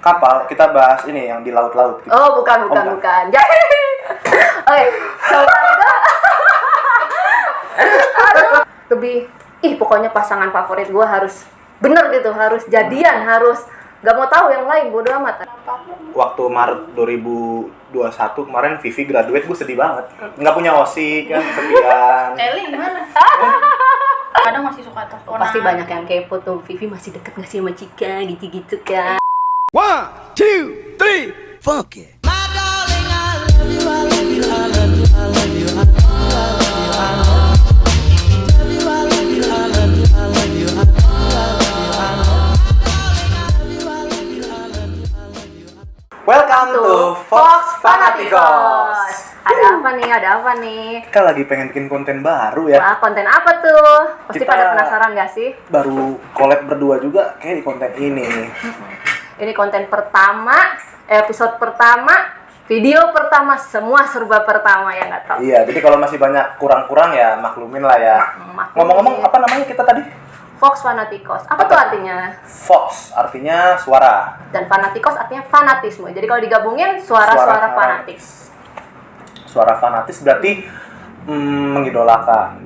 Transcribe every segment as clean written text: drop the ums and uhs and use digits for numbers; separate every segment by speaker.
Speaker 1: kapal, kita bahas ini yang di laut-laut gitu.
Speaker 2: Oh, bukan. Oke, somblang itu lebih pokoknya pasangan favorit gue harus bener gitu, harus jadian, harus gak mau tahu yang lain, bodo amat.
Speaker 1: Waktu Maret 2021 kemarin Vivi graduate, gue sedih banget. Nggak punya OSI kan, kesepian.
Speaker 3: Eli gimana? Kadang masih suka teleponan.
Speaker 2: Pasti banyak yang kepo tuh, Vivi masih deket gak sih sama Cika, gitu-gitu kan.
Speaker 4: 1, 2, 3, fuck it.
Speaker 1: Welcome to Fox Fanaticos.
Speaker 2: Ada apa nih?
Speaker 1: Kita lagi pengen bikin konten baru ya.
Speaker 2: Wah, konten apa tuh? Pasti
Speaker 1: Kita
Speaker 2: pada penasaran gak sih?
Speaker 1: Baru collab berdua juga kayak di konten ini.
Speaker 2: Ini konten pertama, episode pertama, video pertama, semua serba pertama ya nggak tahu.
Speaker 1: Iya, jadi kalau masih banyak kurang-kurang ya maklumin lah ya.
Speaker 2: Maklumin.
Speaker 1: Ngomong-ngomong, apa namanya kita tadi?
Speaker 2: Fox Fanaticos. Apa tuh artinya?
Speaker 1: Fox artinya suara.
Speaker 2: Dan Fanaticos artinya fanatisme. Jadi kalau digabungin suara-suara fanatik.
Speaker 1: Suara fanatis berarti mengidolakan.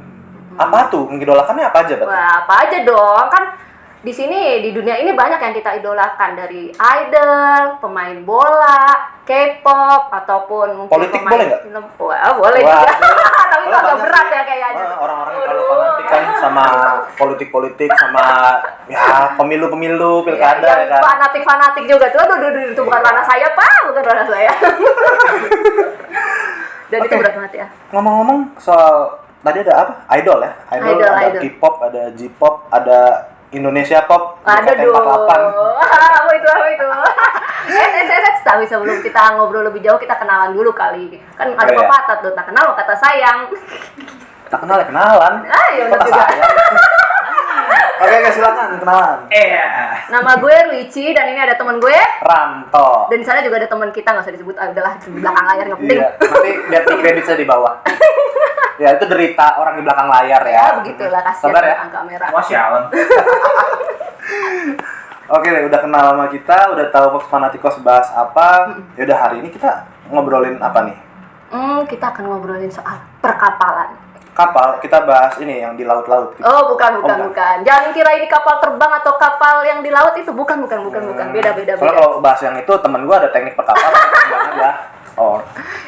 Speaker 1: Apa tuh? Mengidolakannya apa aja berarti?
Speaker 2: Wah, apa aja dong. Kan di sini, di dunia ini banyak yang kita idolakan. Dari idol, pemain bola, K-pop, ataupun mungkin
Speaker 1: politik
Speaker 2: pemain
Speaker 1: boleh nggak?
Speaker 2: film. Wah, boleh
Speaker 1: Wah.
Speaker 2: juga. Tapi itu agak berat ya kayaknya.
Speaker 1: Orang-orang yang terlalu fanatik kan sama politik-politik, sama ya pemilu-pemilu, pilkada ya kan.
Speaker 2: Fanatik juga tuh. Aduh, itu bukan ranah saya, Pak. Bukan ranah saya. Dan itu
Speaker 1: Oke.
Speaker 2: berat banget ya.
Speaker 1: Ngomong-ngomong soal tadi ada apa? Idol ya? Idol. Ada K-pop, ada J-pop, ada Indonesia Pop,
Speaker 2: Aduh.
Speaker 1: JKT48.
Speaker 2: Apa itu? Tapi sebelum kita ngobrol lebih jauh, kita kenalan dulu kali. Kan ada
Speaker 1: Oh, iya.
Speaker 2: pepatah tuh, tak kenal kata sayang.
Speaker 1: Tak kenal ya kenalan.
Speaker 2: Ya
Speaker 1: Kok
Speaker 2: udah
Speaker 1: tak
Speaker 2: juga.
Speaker 1: sayang? Oke, silakan kenalan.
Speaker 2: Nama gue Ruici dan ini ada teman gue.
Speaker 1: Ranto.
Speaker 2: Dan di sana juga ada teman kita, nggak usah disebut, adalah di belakang layar nggak penting.
Speaker 1: Iya, nanti biar di kredit saya di bawah. Ya, itu derita orang di belakang layar ya.
Speaker 2: Ya begitulah, kasihan
Speaker 1: Sabar ya.
Speaker 2: belakang kamera.
Speaker 1: Sialan. Oke, udah kenal sama kita, udah tahu Fox Fanaticos bahas apa. Ya udah, hari ini kita ngobrolin apa nih?
Speaker 2: Kita akan ngobrolin soal perkapalan.
Speaker 1: Kapal, kita bahas ini yang di laut-laut gitu.
Speaker 2: Oh, bukan. Jangan kira ini kapal terbang atau kapal yang di laut itu, bukan. Beda.
Speaker 1: Soalnya kalau bahas yang itu, temen gua ada teknik perkapalan. Jangan ya. Oh.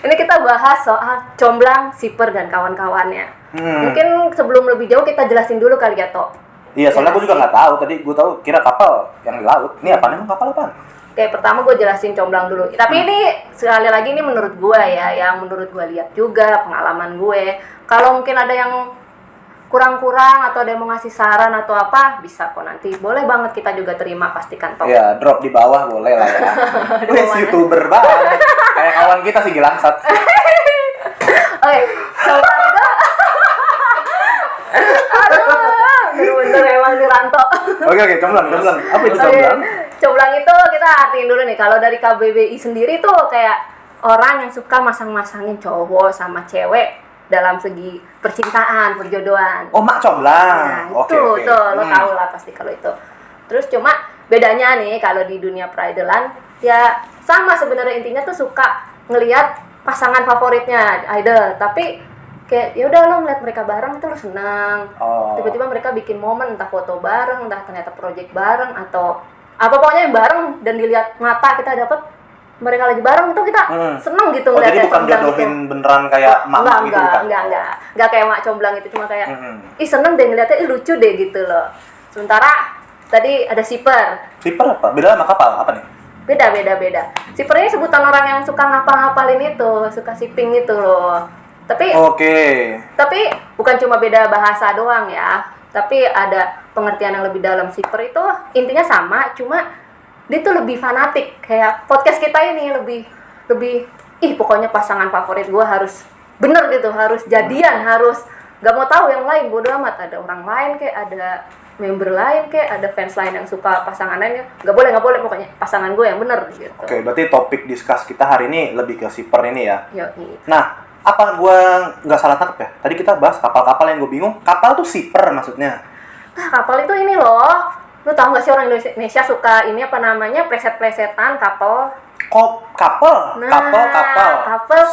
Speaker 2: Ini kita bahas soal comblang, siper, dan kawan-kawannya.
Speaker 1: Hmm.
Speaker 2: Mungkin sebelum lebih jauh kita jelasin dulu kali ya, Tok.
Speaker 1: Iya, soalnya gua juga nggak tahu. Tadi gua tahu kira kapal yang di laut. Ini apaan emang kapal apaan?
Speaker 2: Oke, pertama gue jelasin comblang dulu. Tapi ini sekali lagi ini menurut gue ya, yang menurut gue lihat juga, pengalaman gue. Kalau mungkin ada yang kurang-kurang atau ada yang mau ngasih saran atau apa, bisa kok nanti. Boleh banget, kita juga terima, pastikan, Tok.
Speaker 1: Iya, drop di bawah boleh lah ya. Wih, YouTuber banget. Kayak kawan kita sih Gilangsat.
Speaker 2: Oke, comblang itu bener-bener emang di Ranto.
Speaker 1: Oke, comblang. Apa itu comblang?
Speaker 2: Comblang itu kita artiin dulu nih. Kalau dari KBBI sendiri tuh kayak orang yang suka masang-masangin cowok sama cewek dalam segi percintaan, perjodohan.
Speaker 1: Oh, mak comblang.
Speaker 2: Nah, itu tuh lo tau lah pasti kalau itu. Terus cuma bedanya nih kalau di dunia peridolan ya sama sebenarnya, intinya tuh suka ngelihat pasangan favoritnya idol, tapi kayak ya udah lo ngeliat mereka bareng itu lo senang.
Speaker 1: Oh.
Speaker 2: Tiba-tiba mereka bikin momen, entah foto bareng, entah ternyata project bareng, atau apa pokoknya yang bareng, dan dilihat mata kita dapet mereka lagi bareng, itu kita seneng gitu
Speaker 1: Oh, jadi
Speaker 2: ngeliatnya.
Speaker 1: bukan jodohin beneran kayak mak gitu kan?
Speaker 2: Enggak kayak mak comblang itu, cuma kayak ih seneng deh ngeliatnya, ih lucu deh gitu loh. Sementara tadi ada siper.
Speaker 1: Siper apa? Beda sama kapal apa nih?
Speaker 2: Beda. Siper ini sebutan orang yang suka ngapal-ngapalin itu, suka shipping itu loh. Tapi Tapi bukan cuma beda bahasa doang ya. Tapi ada pengertian yang lebih dalam. Siper itu intinya sama, cuma dia tuh lebih fanatik. Kayak podcast kita ini lebih pokoknya pasangan favorit gue harus bener gitu, harus jadian, harus gak mau tahu yang lain, bodo amat. Ada orang lain kayak, ada member lain kayak, ada fans lain yang suka pasangan lainnya, gak boleh pokoknya pasangan gue yang bener gitu.
Speaker 1: Oke, berarti topik discuss kita hari ini lebih ke siper ini ya.
Speaker 2: Yoi.
Speaker 1: Nah, apa gue nggak salah tangkap ya? Tadi kita bahas kapal-kapal yang gue bingung. Kapal tuh siper maksudnya?
Speaker 2: Nah, kapal itu ini loh, Lu tahu nggak sih orang Indonesia suka ini apa namanya preset-presetan couple?
Speaker 1: Couple.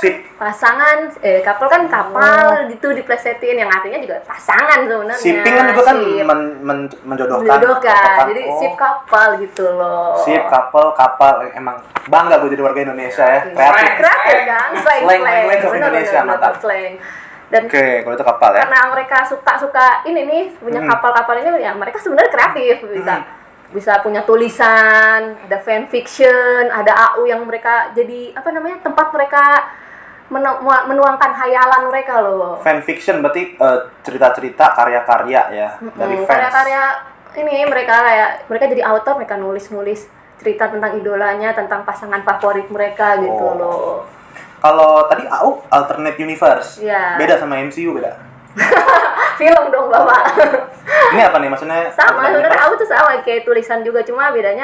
Speaker 1: Sip.
Speaker 2: Pasangan, couple kan kapal gitu diplesetin, yang artinya juga pasangan sebenarnya.
Speaker 1: Shipping kan juga kan
Speaker 2: Sip.
Speaker 1: menjodohkan.
Speaker 2: Jadi sip kapal gitu loh.
Speaker 1: Sip kapal emang bangga gue jadi warga Indonesia ya. Kreatif.
Speaker 2: Kreatif kan, slang.
Speaker 1: Language of Indonesia, mantap.
Speaker 2: Slang. Dan
Speaker 1: Oke, kalau itu kapal ya.
Speaker 2: karena mereka suka ini nih, punya kapal-kapal ini ya mereka sebenarnya kreatif, bisa punya tulisan, ada fanfiction, ada AU yang mereka jadi apa namanya tempat mereka menuangkan hayalan mereka loh.
Speaker 1: Fanfiction berarti cerita-cerita karya-karya ya dari fans.
Speaker 2: Karya-karya ini mereka jadi author, mereka nulis cerita tentang idolanya, tentang pasangan favorit mereka gitu loh.
Speaker 1: Kalau tadi AU alternate universe,
Speaker 2: Iya.
Speaker 1: beda sama MCU beda.
Speaker 2: Film dong Bapak.
Speaker 1: Ini apa nih maksudnya?
Speaker 2: Sama sebenarnya AU tuh sama kayak tulisan juga, cuma beda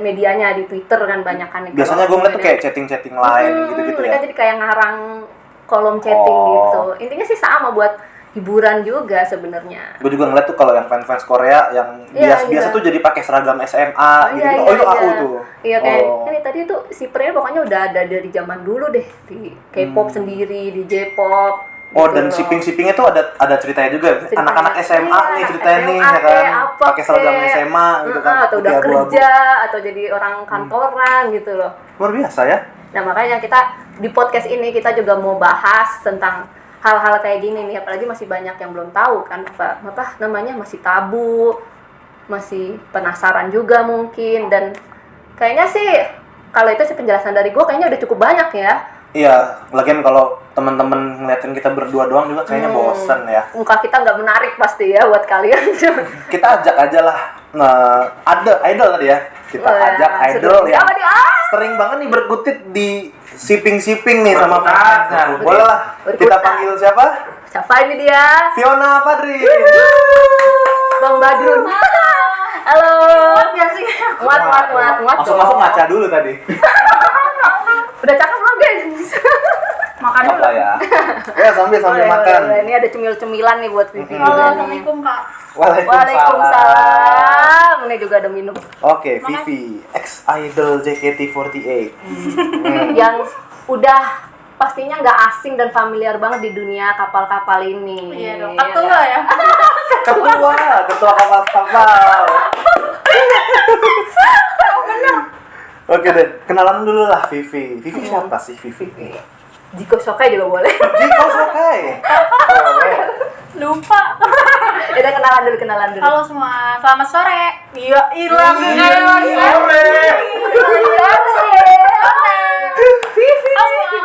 Speaker 2: medianya di Twitter kan banyak kan.
Speaker 1: Biasanya gue ngeliat tuh kayak chatting lain gitu-gitu
Speaker 2: mereka
Speaker 1: ya.
Speaker 2: jadi kayak ngarang kolom chatting gitu. Intinya sih sama buat hiburan juga sebenarnya.
Speaker 1: Gue juga ngeliat tuh kalau yang fans Korea yang biasa tuh jadi pakai seragam SMA gitu. Itu AU tuh.
Speaker 2: Iya kayak ini tadi tuh si Prea pokoknya udah ada dari zaman dulu deh di K-pop sendiri, di J-pop.
Speaker 1: Oh,
Speaker 2: gitu
Speaker 1: dan
Speaker 2: loh.
Speaker 1: shipping-shippingnya tuh ada ceritanya juga. Anak-anak SMA nih ceritanya nih ya kan. Pakai seragam SMA gitu kan.
Speaker 2: Atau udah kerja atau jadi orang kantoran gitu loh.
Speaker 1: Luar biasa ya.
Speaker 2: Nah, makanya kita di podcast ini kita juga mau bahas tentang hal-hal kayak gini nih, apalagi masih banyak yang belum tahu kan apa namanya, masih tabu, masih penasaran juga mungkin, dan kayaknya sih kalau itu sih penjelasan dari gue kayaknya udah cukup banyak ya.
Speaker 1: Iya, lagian kalau teman-teman ngeliatin kita berdua doang juga kayaknya bosen ya.
Speaker 2: Muka kita nggak menarik pasti ya buat kalian.
Speaker 1: Kita ajak aja lah. Nah, ada idol tadi ya. Kita ajak idol yang sering banget nih berkutit di shipping nih sama fans. Boleh lah. Kita panggil siapa?
Speaker 2: Siapa ini dia?
Speaker 1: Fiona Fadri.
Speaker 2: Bang Badrun. Halo. Muat.
Speaker 1: Masuk ngaca dulu tadi.
Speaker 2: Udah cakep belum guys?
Speaker 3: Makan dulu.
Speaker 1: Apa ya? Ya sambil makan.
Speaker 2: Ini ada cemil-cemilan nih buat Vivi.
Speaker 3: Assalamualaikum Kak.
Speaker 2: Waalaikumsalam. Ini juga ada minum.
Speaker 1: Oke, Vivi, ex idol JKT48.
Speaker 2: Yang udah pastinya nggak asing dan familiar banget di dunia kapal-kapal ini.
Speaker 3: Iya dong. Ketua ya.
Speaker 1: Ketua kapal. Oke deh, kenalan dulu lah Vivi. Vivi siapa sih Vivi?
Speaker 2: Jiko Shokai juga boleh.
Speaker 1: Jiko Shokai.
Speaker 3: Lupa.
Speaker 2: Udah kenalan dulu.
Speaker 3: Halo semua, selamat sore. Iya, hilang.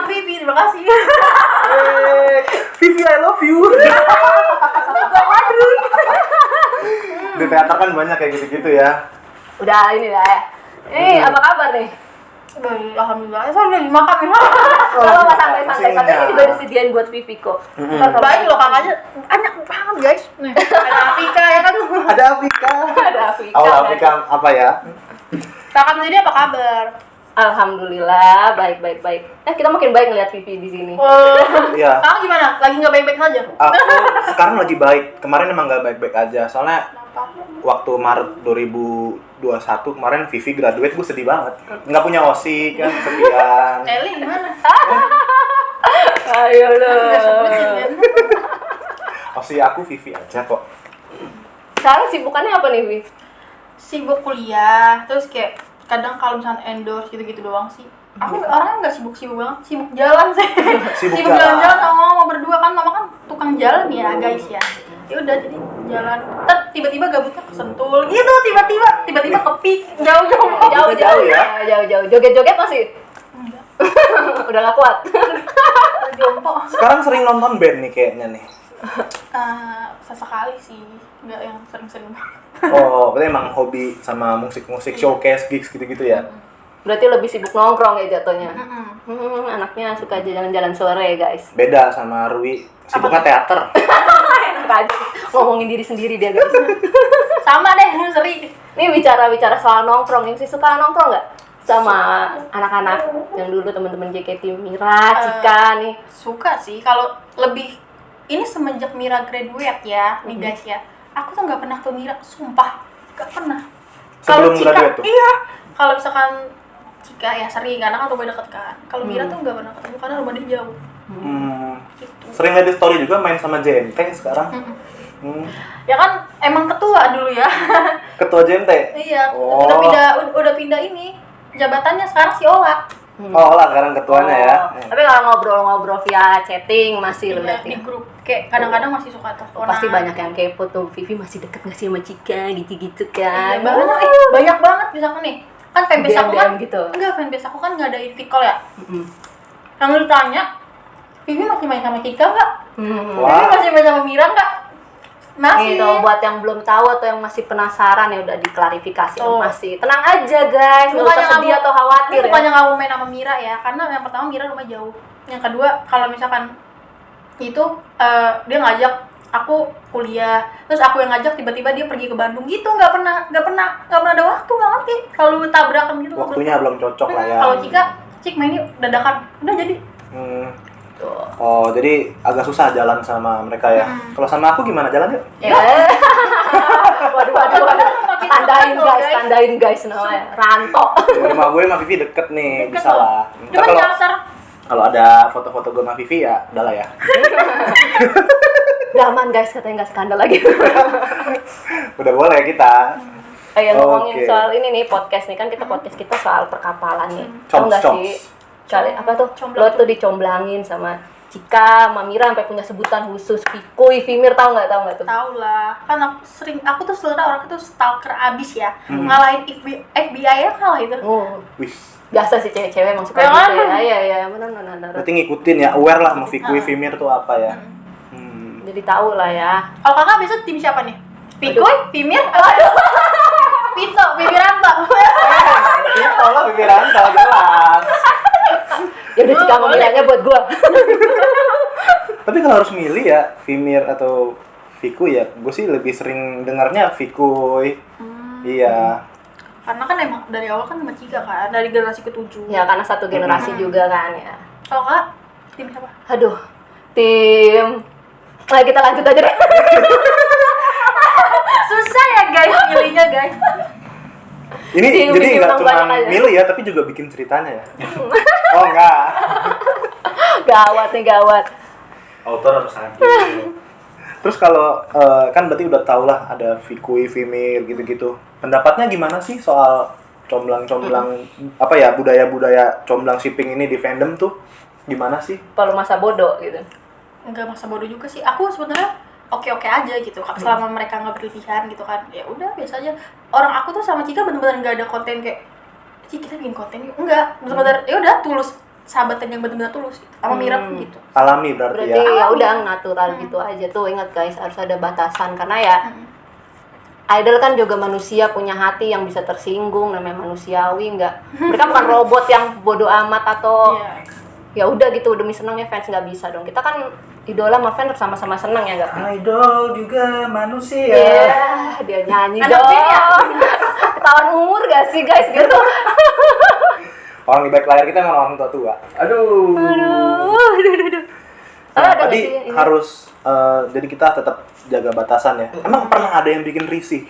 Speaker 3: Vivi, terima kasih.
Speaker 1: Vivi, I love you. Di teater kan banyak kayak gitu-gitu ya.
Speaker 2: Udah ini lah ya. Apa kabar nih?
Speaker 3: Alhamdulillah, saya udah dimakan nih.
Speaker 2: Kalau santai. Ini juga disediain buat Vivi kok.
Speaker 3: Baik loh kakaknya, banyak banget guys. Nih, ada Afika ya kan?
Speaker 1: Ada Afika.
Speaker 2: Oh,
Speaker 1: Afika apa ya?
Speaker 3: Kakak sendiri apa kabar?
Speaker 2: Alhamdulillah, baik. Kita makin baik ngeliat Vivi di sini.
Speaker 1: Iya.
Speaker 3: Kakak gimana? Lagi nggak baik-baik saja?
Speaker 1: Aku sekarang lagi baik. Kemarin emang nggak baik-baik aja. Soalnya waktu Maret 2021 kemarin Vivi graduate, gue sedih banget. Nggak punya OSI kan, sepian.
Speaker 3: Eli gimana?
Speaker 2: Ayo lo.
Speaker 1: OSI aku Vivi aja kok.
Speaker 2: Sekarang sibukannya apa nih, Vivi?
Speaker 3: Sibuk kuliah, terus kayak kadang kalau misalnya endorse gitu-gitu doang sih. Aku orangnya nggak sibuk-sibuk banget, sibuk jalan sih.
Speaker 1: Sibuk
Speaker 3: jalan-jalan sama mama berdua kan, mama kan tukang jalan ya guys ya. Ya udah jadi jalan. Tiba-tiba gabutnya kesentul gitu, tiba-tiba kepik
Speaker 2: Jauh ya. Jauh. Joget-joget masih?
Speaker 3: Enggak.
Speaker 2: Udah gak kuat.
Speaker 3: Jompo.
Speaker 1: Sekarang sering nonton band nih kayaknya nih.
Speaker 3: Sesekali sih, nggak yang sering-sering banget.
Speaker 1: Oh, berarti emang hobi sama musik-musik, showcase, gigs gitu-gitu ya?
Speaker 2: Berarti lebih sibuk nongkrong ya jatuhnya. Anaknya suka jalan-jalan sore guys.
Speaker 1: Beda sama Rui, sibuknya teater.
Speaker 2: Enak aja ngomongin diri sendiri dia guys.
Speaker 3: Sama deh, seri.
Speaker 2: Ini bicara soal nongkrong, yang sih suka nongkrong nggak sama anak-anak yang dulu teman-teman JKT Mira, Cika nih?
Speaker 3: Suka sih, kalau lebih ini semenjak Mira graduate ya, nih guys ya. Aku tuh nggak pernah ke Mira, sumpah, nggak pernah.
Speaker 1: Sebelum
Speaker 3: Cika,
Speaker 1: graduate tuh?
Speaker 3: iya. Kalau misalkan Cika ya sering, karena kan rumah deket kan. Kalau Mira tuh nggak pernah ketemu karena rumah dia jauh. Gitu.
Speaker 1: Sering lihat di story juga main sama JMT sekarang.
Speaker 3: Ya kan emang ketua dulu ya.
Speaker 1: Ketua JMT?
Speaker 3: Iya,
Speaker 1: Oh.
Speaker 3: udah pindah ini. Jabatannya sekarang si Ola.
Speaker 1: Oh lah sekarang ketuanya ya.
Speaker 2: Tapi kalau ngobrol-ngobrol via chatting masih lu
Speaker 3: Iya,
Speaker 2: berarti.
Speaker 3: di grup. Kayak kadang-kadang masih suka teleponan.
Speaker 2: Pasti banyak yang kepo tuh, Vivi masih deket nggak sih sama Cika gitu-gitu
Speaker 3: Iya,
Speaker 2: kan.
Speaker 3: banyak banget misalkan nih. Kan fanbase aku kan
Speaker 2: DM gitu.
Speaker 3: enggak, fanbase aku kan ngadain fit call ya. Yang lu tanya, Vivi masih main sama Cika enggak?
Speaker 1: Wah.
Speaker 3: Vivi masih main sama Mira enggak? Masih.
Speaker 2: Gitu, buat yang belum tahu atau yang masih penasaran ya udah diklarifikasi.
Speaker 3: Tuh.
Speaker 2: Masih tenang aja guys, nggak usah sedih atau khawatir ya.
Speaker 3: Bukannya nggak mau main sama Mira ya, karena yang pertama Mira rumah jauh. Yang kedua, kalau misalkan itu dia ngajak aku kuliah, terus aku yang ngajak tiba-tiba dia pergi ke Bandung gitu, nggak pernah ada waktu, nggak ngerti. Kalau tabrakan gitu.
Speaker 1: Waktunya belum cocok lah ya.
Speaker 3: Kalau Cik mainnya dadakan, udah jadi.
Speaker 2: Tuh.
Speaker 1: Oh, jadi agak susah jalan sama mereka ya. Kalau sama aku gimana jalan yuk?
Speaker 2: Ya. waduh. Tandain guys namanya. Ranto.
Speaker 1: Ya, rumah gue sama Vivi deket nih,
Speaker 3: Deket
Speaker 1: bisa
Speaker 3: loh.
Speaker 1: lah. Ntar
Speaker 3: Cuman
Speaker 1: kalau
Speaker 3: nyasar.
Speaker 1: kalau ada foto-foto gue sama Vivi ya, udah lah ya.
Speaker 2: Daman guys, katanya nggak skandal lagi.
Speaker 1: Udah boleh kita.
Speaker 2: Ngomongin
Speaker 1: Oke.
Speaker 2: soal ini nih podcast nih kan podcast kita soal perkapalan nih.
Speaker 1: Coms,
Speaker 2: Tahu nggak
Speaker 1: coms.
Speaker 2: sih? Kali apa tuh?
Speaker 3: Comblang.
Speaker 2: Lo tuh dicomblangin sama Cika, Mamira sampai punya sebutan khusus Pikuy, Vimir tahu nggak tuh?
Speaker 3: Tahu lah, kan aku tuh sebenarnya orang itu stalker abis ya, ngalahin FBI ya kalah itu.
Speaker 2: Oh,
Speaker 1: Wih,
Speaker 2: biasa sih cewek-cewek emang suka
Speaker 3: Ya kan?
Speaker 2: gitu ya. Iya, benar.
Speaker 1: berarti ngikutin ya, aware lah sama Vivi Vimir tuh apa ya.
Speaker 2: Jadi tahu lah ya.
Speaker 3: Kalau kakak biasa tim siapa nih? Pikoy, Vimir, aduh, Vito, Vimiranto.
Speaker 1: Ya kalau Vimiran kalau jelas.
Speaker 2: Ya udah Cika Mamiranya buat gua.
Speaker 1: Tapi kalau harus milih ya, Vimir atau Vikuy ya, gue sih lebih sering dengarnya Vikuy. Iya.
Speaker 3: Karena kan emang dari awal kan sama Cika kan, dari generasi ke-7.
Speaker 2: Ya karena satu generasi juga kan ya.
Speaker 3: Kalau kak, tim siapa?
Speaker 2: Aduh, tim. Nah, kita lanjut aja deh.
Speaker 3: Susah ya guys, milihnya guys.
Speaker 1: Ini
Speaker 2: Bikin
Speaker 1: jadi nggak
Speaker 2: utang
Speaker 1: cuma
Speaker 2: banyak aja.
Speaker 1: milih ya, tapi juga bikin ceritanya ya. Oh enggak.
Speaker 2: Gawat.
Speaker 1: Autor harus hadir. Terus kalau kan berarti udah tau lah ada Vikuy, Vimir gitu-gitu. Pendapatnya gimana sih soal comblang-comblang apa ya, budaya-budaya comblang shipping ini di fandom tuh gimana sih?
Speaker 2: Kalau masa bodoh gitu.
Speaker 3: Enggak masa bodoh juga sih. Aku sebenarnya oke-oke aja gitu. Selama mereka nggak berlebihan gitu kan. Ya udah biasa aja. Orang aku tuh sama Cika bener-bener nggak ada konten kayak Cik kita bikin konten yuk. Enggak. Bener-bener ya udah tulus. Sahabatan yang bener-bener tulus gitu. Sama Mira pun gitu.
Speaker 1: Alami berarti
Speaker 2: Berarti
Speaker 1: ya.
Speaker 2: ya udah natural gitu aja tuh. Ingat guys, harus ada batasan karena ya idol kan juga manusia, punya hati yang bisa tersinggung, namanya manusiawi, enggak. Mereka bukan robot yang bodoh amat atau
Speaker 3: Iya.
Speaker 2: ya udah gitu demi senangnya fans, nggak bisa dong. Kita kan idola sama fans sama-sama senang ya enggak?
Speaker 1: Idol juga manusia.
Speaker 2: Iya, dia nyanyi
Speaker 3: Anak
Speaker 2: dong.
Speaker 3: band ya?
Speaker 2: Ketahuan umur gak sih guys gitu?
Speaker 1: Orang di balik layar kita emang orang tua-tua. Aduh. Nah,
Speaker 2: Ada
Speaker 1: tadi
Speaker 2: nggak sih ini?
Speaker 1: harus jadi kita tetap jaga batasan ya. Emang pernah ada yang bikin risih?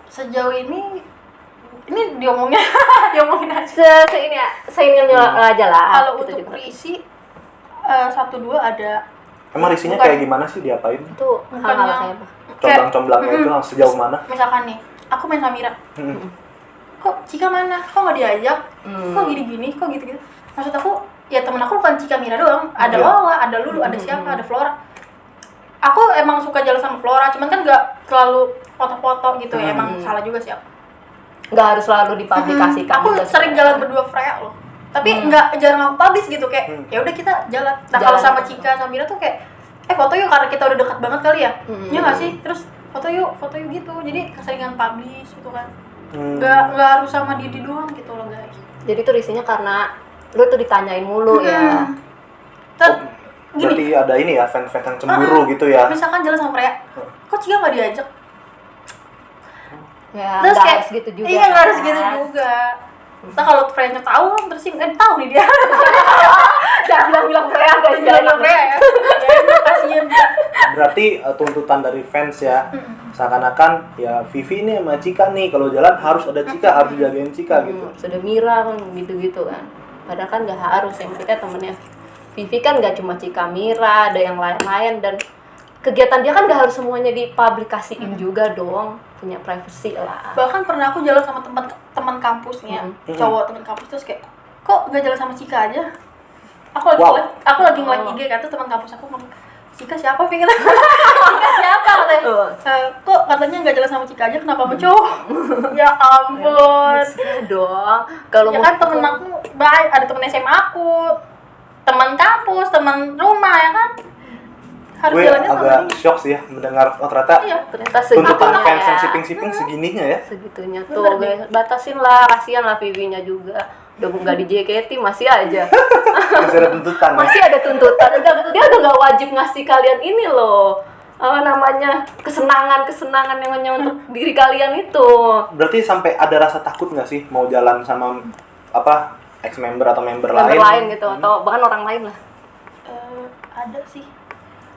Speaker 3: Sejauh ini diomongin aja.
Speaker 2: Ini ya, aja lah.
Speaker 3: Kalau
Speaker 2: Kita
Speaker 3: untuk
Speaker 2: juga.
Speaker 3: risi 1-2 ada.
Speaker 1: Emang risihnya
Speaker 3: Bukan.
Speaker 1: kayak gimana sih, diapain?
Speaker 2: Itu hal-hal
Speaker 3: Bukannya-
Speaker 2: kayak apa?
Speaker 1: Comblang-comblangnya itu sejauh mana?
Speaker 3: Misalkan nih, aku main sama Mira. Kok Cika mana? Kok nggak diajak? Kok gini-gini? Kok gitu-gitu? Maksud aku, ya temen aku bukan Cika Mira doang. Ada
Speaker 1: Iya.
Speaker 3: Lola, ada Lulu, ada siapa, ada Flora. Aku emang suka jalan sama Flora, cuman kan nggak selalu foto-foto gitu ya. Emang salah juga sih aku.
Speaker 2: Nggak harus selalu dipublikasikan.
Speaker 3: Aku
Speaker 2: juga
Speaker 3: sering
Speaker 2: sebenarnya.
Speaker 3: jalan berdua Freya loh. Tapi nggak jarang aku publish gitu kayak ya udah kita jalan. Nah kalau
Speaker 2: Jalan.
Speaker 3: sama Cika sama Mira tuh kayak foto yuk karena kita udah dekat banget kali ya. Iya nggak sih? Terus foto yuk gitu. Jadi keseringan publish gitu kan. Nggak harus sama Didi doang gitu loh guys.
Speaker 2: Jadi tuh risihnya karena lu tuh ditanyain mulu ya.
Speaker 3: Terus
Speaker 1: Berarti
Speaker 3: gini,
Speaker 1: ada ini ya, fans-fans yang cemburu gitu ya.
Speaker 3: misalkan jalan sama Freya, kok Cika nggak diajak?
Speaker 2: Ya,
Speaker 3: Terus
Speaker 2: nggak
Speaker 3: kayak
Speaker 2: harus gitu juga.
Speaker 3: iya nggak harus
Speaker 2: kan.
Speaker 3: gitu juga. Nah kalau Freya tahu tersinggung, tahu nih dia.
Speaker 2: Jangan bilang-bilang Freya guys,
Speaker 3: Jangan bilang Freya ya. Kasian.
Speaker 1: Berarti tuntutan dari fans ya, seakan-akan ya Vivi ini sama Cika nih, kalau jalan harus ada Cika, harus dijagain Cika gitu.
Speaker 2: Sudah Mira kan gitu-gitu kan. Padahal kan nggak harus, yang kita temennya Vivi kan nggak cuma Cika, Mira, ada yang lain-lain, dan kegiatan dia kan nggak harus semuanya dipublikasiin juga dong, punya privacy lah.
Speaker 3: Bahkan pernah aku jalan sama teman kampusnya, cowok teman kampus, terus kayak kok nggak jalan sama Cika aja? Aku lagi ngeliat IG kan, tuh teman kampus aku ngomong, Cika siapa pikir? Cika siapa katanya? Kok katanya nggak jalan sama Cika aja, kenapa sama cowok? Ya ampun.
Speaker 2: Dong. Kalau
Speaker 3: Ya kan temen aku baik, ada temen SMA aku, teman kampus, teman rumah ya kan. Harus
Speaker 1: Gue
Speaker 3: jalannya sama
Speaker 1: agak
Speaker 3: dia.
Speaker 1: shock sih ya mendengar ternyata
Speaker 3: Iya.
Speaker 2: ternyata
Speaker 1: tuntutan
Speaker 2: segitunya
Speaker 1: fans yang
Speaker 2: ya.
Speaker 1: shipping segininya ya.
Speaker 2: Segitunya tuh guys, batasin lah, kasihan lah Vivinya juga. Udah nggak di JKT masih aja.
Speaker 1: Masih ada tuntutan ya.
Speaker 2: Masih ada tuntutan. Dia udah nggak wajib ngasih kalian ini loh. Apa namanya? Kesenangan yang untuk diri kalian itu.
Speaker 1: Berarti sampai ada rasa takut nggak sih mau jalan sama apa ex member atau member
Speaker 2: Member
Speaker 1: lain?
Speaker 2: lain gitu atau bahkan orang lain lah.
Speaker 3: Ada sih.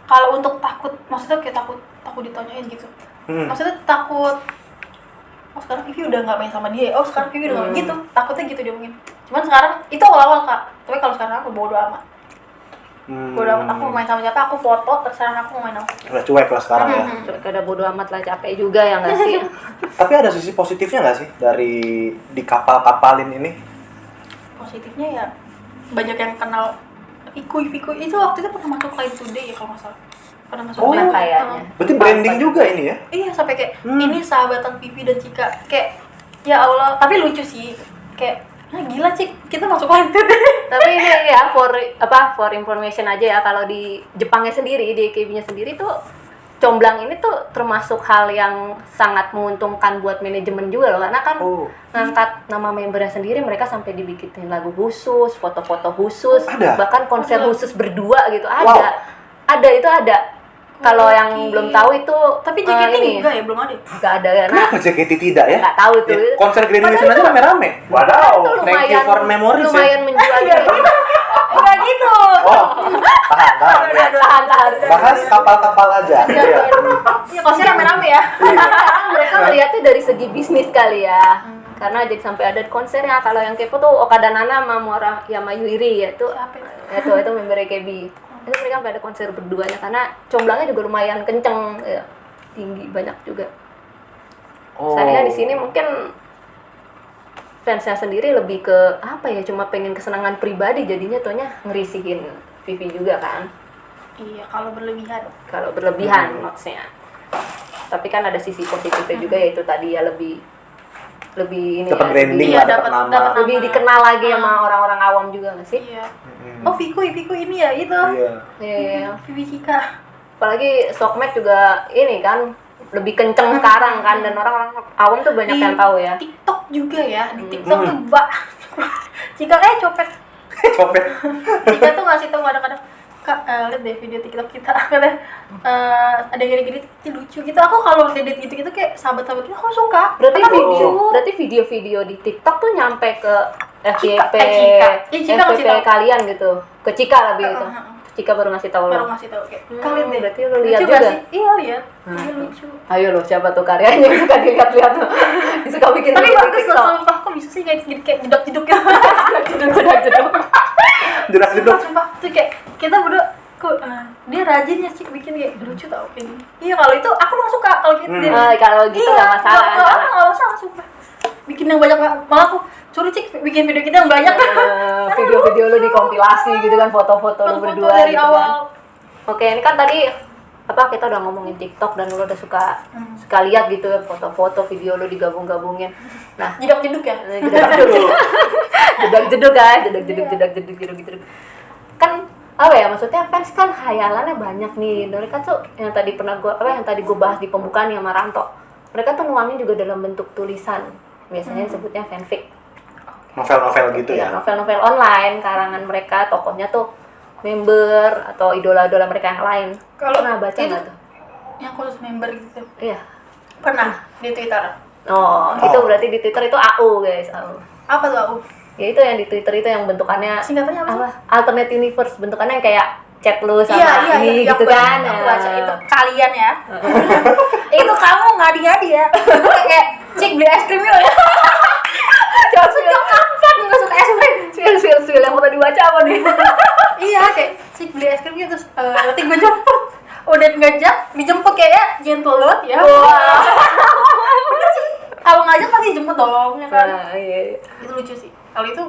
Speaker 3: Kalau untuk takut, maksudnya kayak takut ditanyain gitu. Maksudnya takut, oh sekarang Vivi udah nggak main sama dia, oh sekarang Vivi udah nggak main gitu. Takutnya gitu dia mungkin. Cuman sekarang itu awal-awal Kak. Tapi kalau sekarang aku bodo amat. Bodo amat, aku mau main sama siapa, aku foto, terserah aku mau main sama siapa.
Speaker 1: Udah cuek lah sekarang ya.
Speaker 2: Coba ada bodo amat lah, capek juga ya nggak sih?
Speaker 1: Tapi ada sisi positifnya nggak sih dari di kapal-kapalin ini?
Speaker 3: Positifnya ya banyak yang kenal Vikui itu waktu itu pernah masuk Line Today ya kalau nggak salah. Pernah masuk
Speaker 1: Oh,
Speaker 3: Line
Speaker 2: kayaknya.
Speaker 1: Berarti branding juga ini ya?
Speaker 3: Iya sampai kayak ini sahabatan Vivi dan Cika, kayak ya Allah, tapi lucu sih kayak gila Cik, kita masuk Line Today.
Speaker 2: Tapi ini ya for information aja ya, kalau di Jepangnya sendiri, di AKB-nya sendiri tuh comblang ini tuh termasuk hal yang sangat menguntungkan buat manajemen juga loh, karena kan ngangkat nama membernya sendiri, mereka sampai dibikin lagu khusus, foto-foto khusus, bahkan konser khusus berdua gitu. Ada. Kalau yang belum tahu itu,
Speaker 3: tapi JKT enggak ya, belum ada.
Speaker 2: Enggak ada ya.
Speaker 1: Kenapa JKT tidak ya?
Speaker 2: Enggak tahu tuh.
Speaker 1: Ya, konser graduation aja rame-rame. Wow, thank you for memories
Speaker 2: lumayan
Speaker 1: ya.
Speaker 2: menjual gitu.
Speaker 3: Enggak gitu.
Speaker 1: Oh, tahan. Ya.
Speaker 2: Tahan.
Speaker 1: Bahas kapal-kapal aja.
Speaker 3: Iya, konser rame-rame ya.
Speaker 2: Mereka melihatnya dari segi bisnis kali ya. Karena jadi sampai ada konsernya. Kalau yang kepo tuh Okada Nana sama Mora Yamayuri ya tuh. Itu member AKB. Itu mereka sampai ada konser berduanya karena comblangnya juga lumayan kenceng ya. Tinggi banyak juga. Sayangnya di sini mungkin fansnya sendiri lebih ke apa ya, cuma pengen kesenangan pribadi, jadinya tuhnya ngerisihin Vivi juga kan.
Speaker 3: Iya, kalau berlebihan
Speaker 2: Maksudnya. Tapi kan ada sisi positifnya juga, yaitu tadi ya lebih ini
Speaker 1: dapat
Speaker 2: ya,
Speaker 1: branding lah, dapat nama.
Speaker 2: lebih dikenal lagi sama orang-orang awam juga nggak sih?
Speaker 3: Iya. Oh Vikui ini ya itu.
Speaker 2: Iya.
Speaker 3: Vivi Cika.
Speaker 2: Apalagi Sokmed juga ini kan lebih kenceng sekarang kan, dan orang-orang awam tuh banyak yang tahu ya.
Speaker 3: TikTok juga ya, di TikTok tuh Cika copet. Cika tuh ngasih tahu kadang-kadang, Kak, lihat deh video TikTok kita, katanya ada gini-gini lucu gitu. Aku kalau edit gitu-gitu kayak sahabat-sahabat kita aku suka.
Speaker 2: Berarti video-video di TikTok tuh nyampe ke FYP kalian gitu, ke Cika lebih gitu. Cika baru ngasih tahu lo.
Speaker 3: Kayak kalian deh.
Speaker 2: Berarti lo lihat juga.
Speaker 3: Iya lihat. Iya lucu.
Speaker 2: Ayo lo, siapa tuh karyanya yang suka dilihat-lihat tuh. Suka bikin
Speaker 3: tapi
Speaker 2: video
Speaker 3: bagus
Speaker 2: TikTok.
Speaker 3: loh, sumpah kok bisa sih kayak jedok-jedok gitu.
Speaker 1: Jedak-jedok.
Speaker 3: Sumpah tuh kayak kita berdua kok dia rajin ya Cik bikin kayak lucu tau kayak gini. Iya kalau itu aku langsung suka kalau gitu.
Speaker 2: Kalau gitu nggak masalah.
Speaker 3: Nggak masalah sumpah. Bikin yang banyak, malah aku suruh Cik bikin video kita yang banyak.
Speaker 2: Video-video lo dikompilasi gitu kan, foto-foto lo berdua
Speaker 3: dari
Speaker 2: gitu
Speaker 3: awal.
Speaker 2: Kan. Oke, ini kan tadi kita udah ngomongin TikTok dan lo udah suka lihat gitu ya, foto-foto video lo digabung-gabungin. Nah,
Speaker 3: Jedok-jedok ya.
Speaker 2: jedok-jedok guys, jedok-jedok. Kan apa ya, maksudnya fans kan hayalannya banyak nih. Mereka tuh yang tadi gue bahas di pembukaan sama Ranto. Mereka tuh nuangin juga dalam bentuk tulisan. Biasanya disebutnya fanfic.
Speaker 1: Novel-novel gitu ya.
Speaker 2: Novel-novel online karangan mereka, tokohnya tuh member atau idola-idola mereka yang lain.
Speaker 3: Kalau
Speaker 2: pernah baca
Speaker 3: itu
Speaker 2: nggak tuh?
Speaker 3: yang khusus member gitu.
Speaker 2: Iya.
Speaker 3: Pernah di Twitter.
Speaker 2: Itu berarti di Twitter itu AU guys, AU.
Speaker 3: Apa tuh aku?
Speaker 2: Ya itu yang di Twitter itu yang bentukannya
Speaker 3: Singkatannya apa?
Speaker 2: Alternate universe, bentukannya yang kayak chat lu sama
Speaker 3: Iya,
Speaker 2: ini gitu kan.
Speaker 3: Aku baca itu kalian ya. Itu kamu ngadi-ngadi ya. Kayak cik beli es krim yuk ya.
Speaker 2: Coba sejak kapan nggak suka es krim? Spill yang pernah dibaca apa nih?
Speaker 3: Iya kayak cik beli es krim yuk terus nanti gue jemput. Udah ngajak dijemput kayaknya gentle banget ya. Bener sih. Kalau ngajak pasti jemput dong ya kan.
Speaker 2: Iya.
Speaker 3: Itu lucu sih. Kalau itu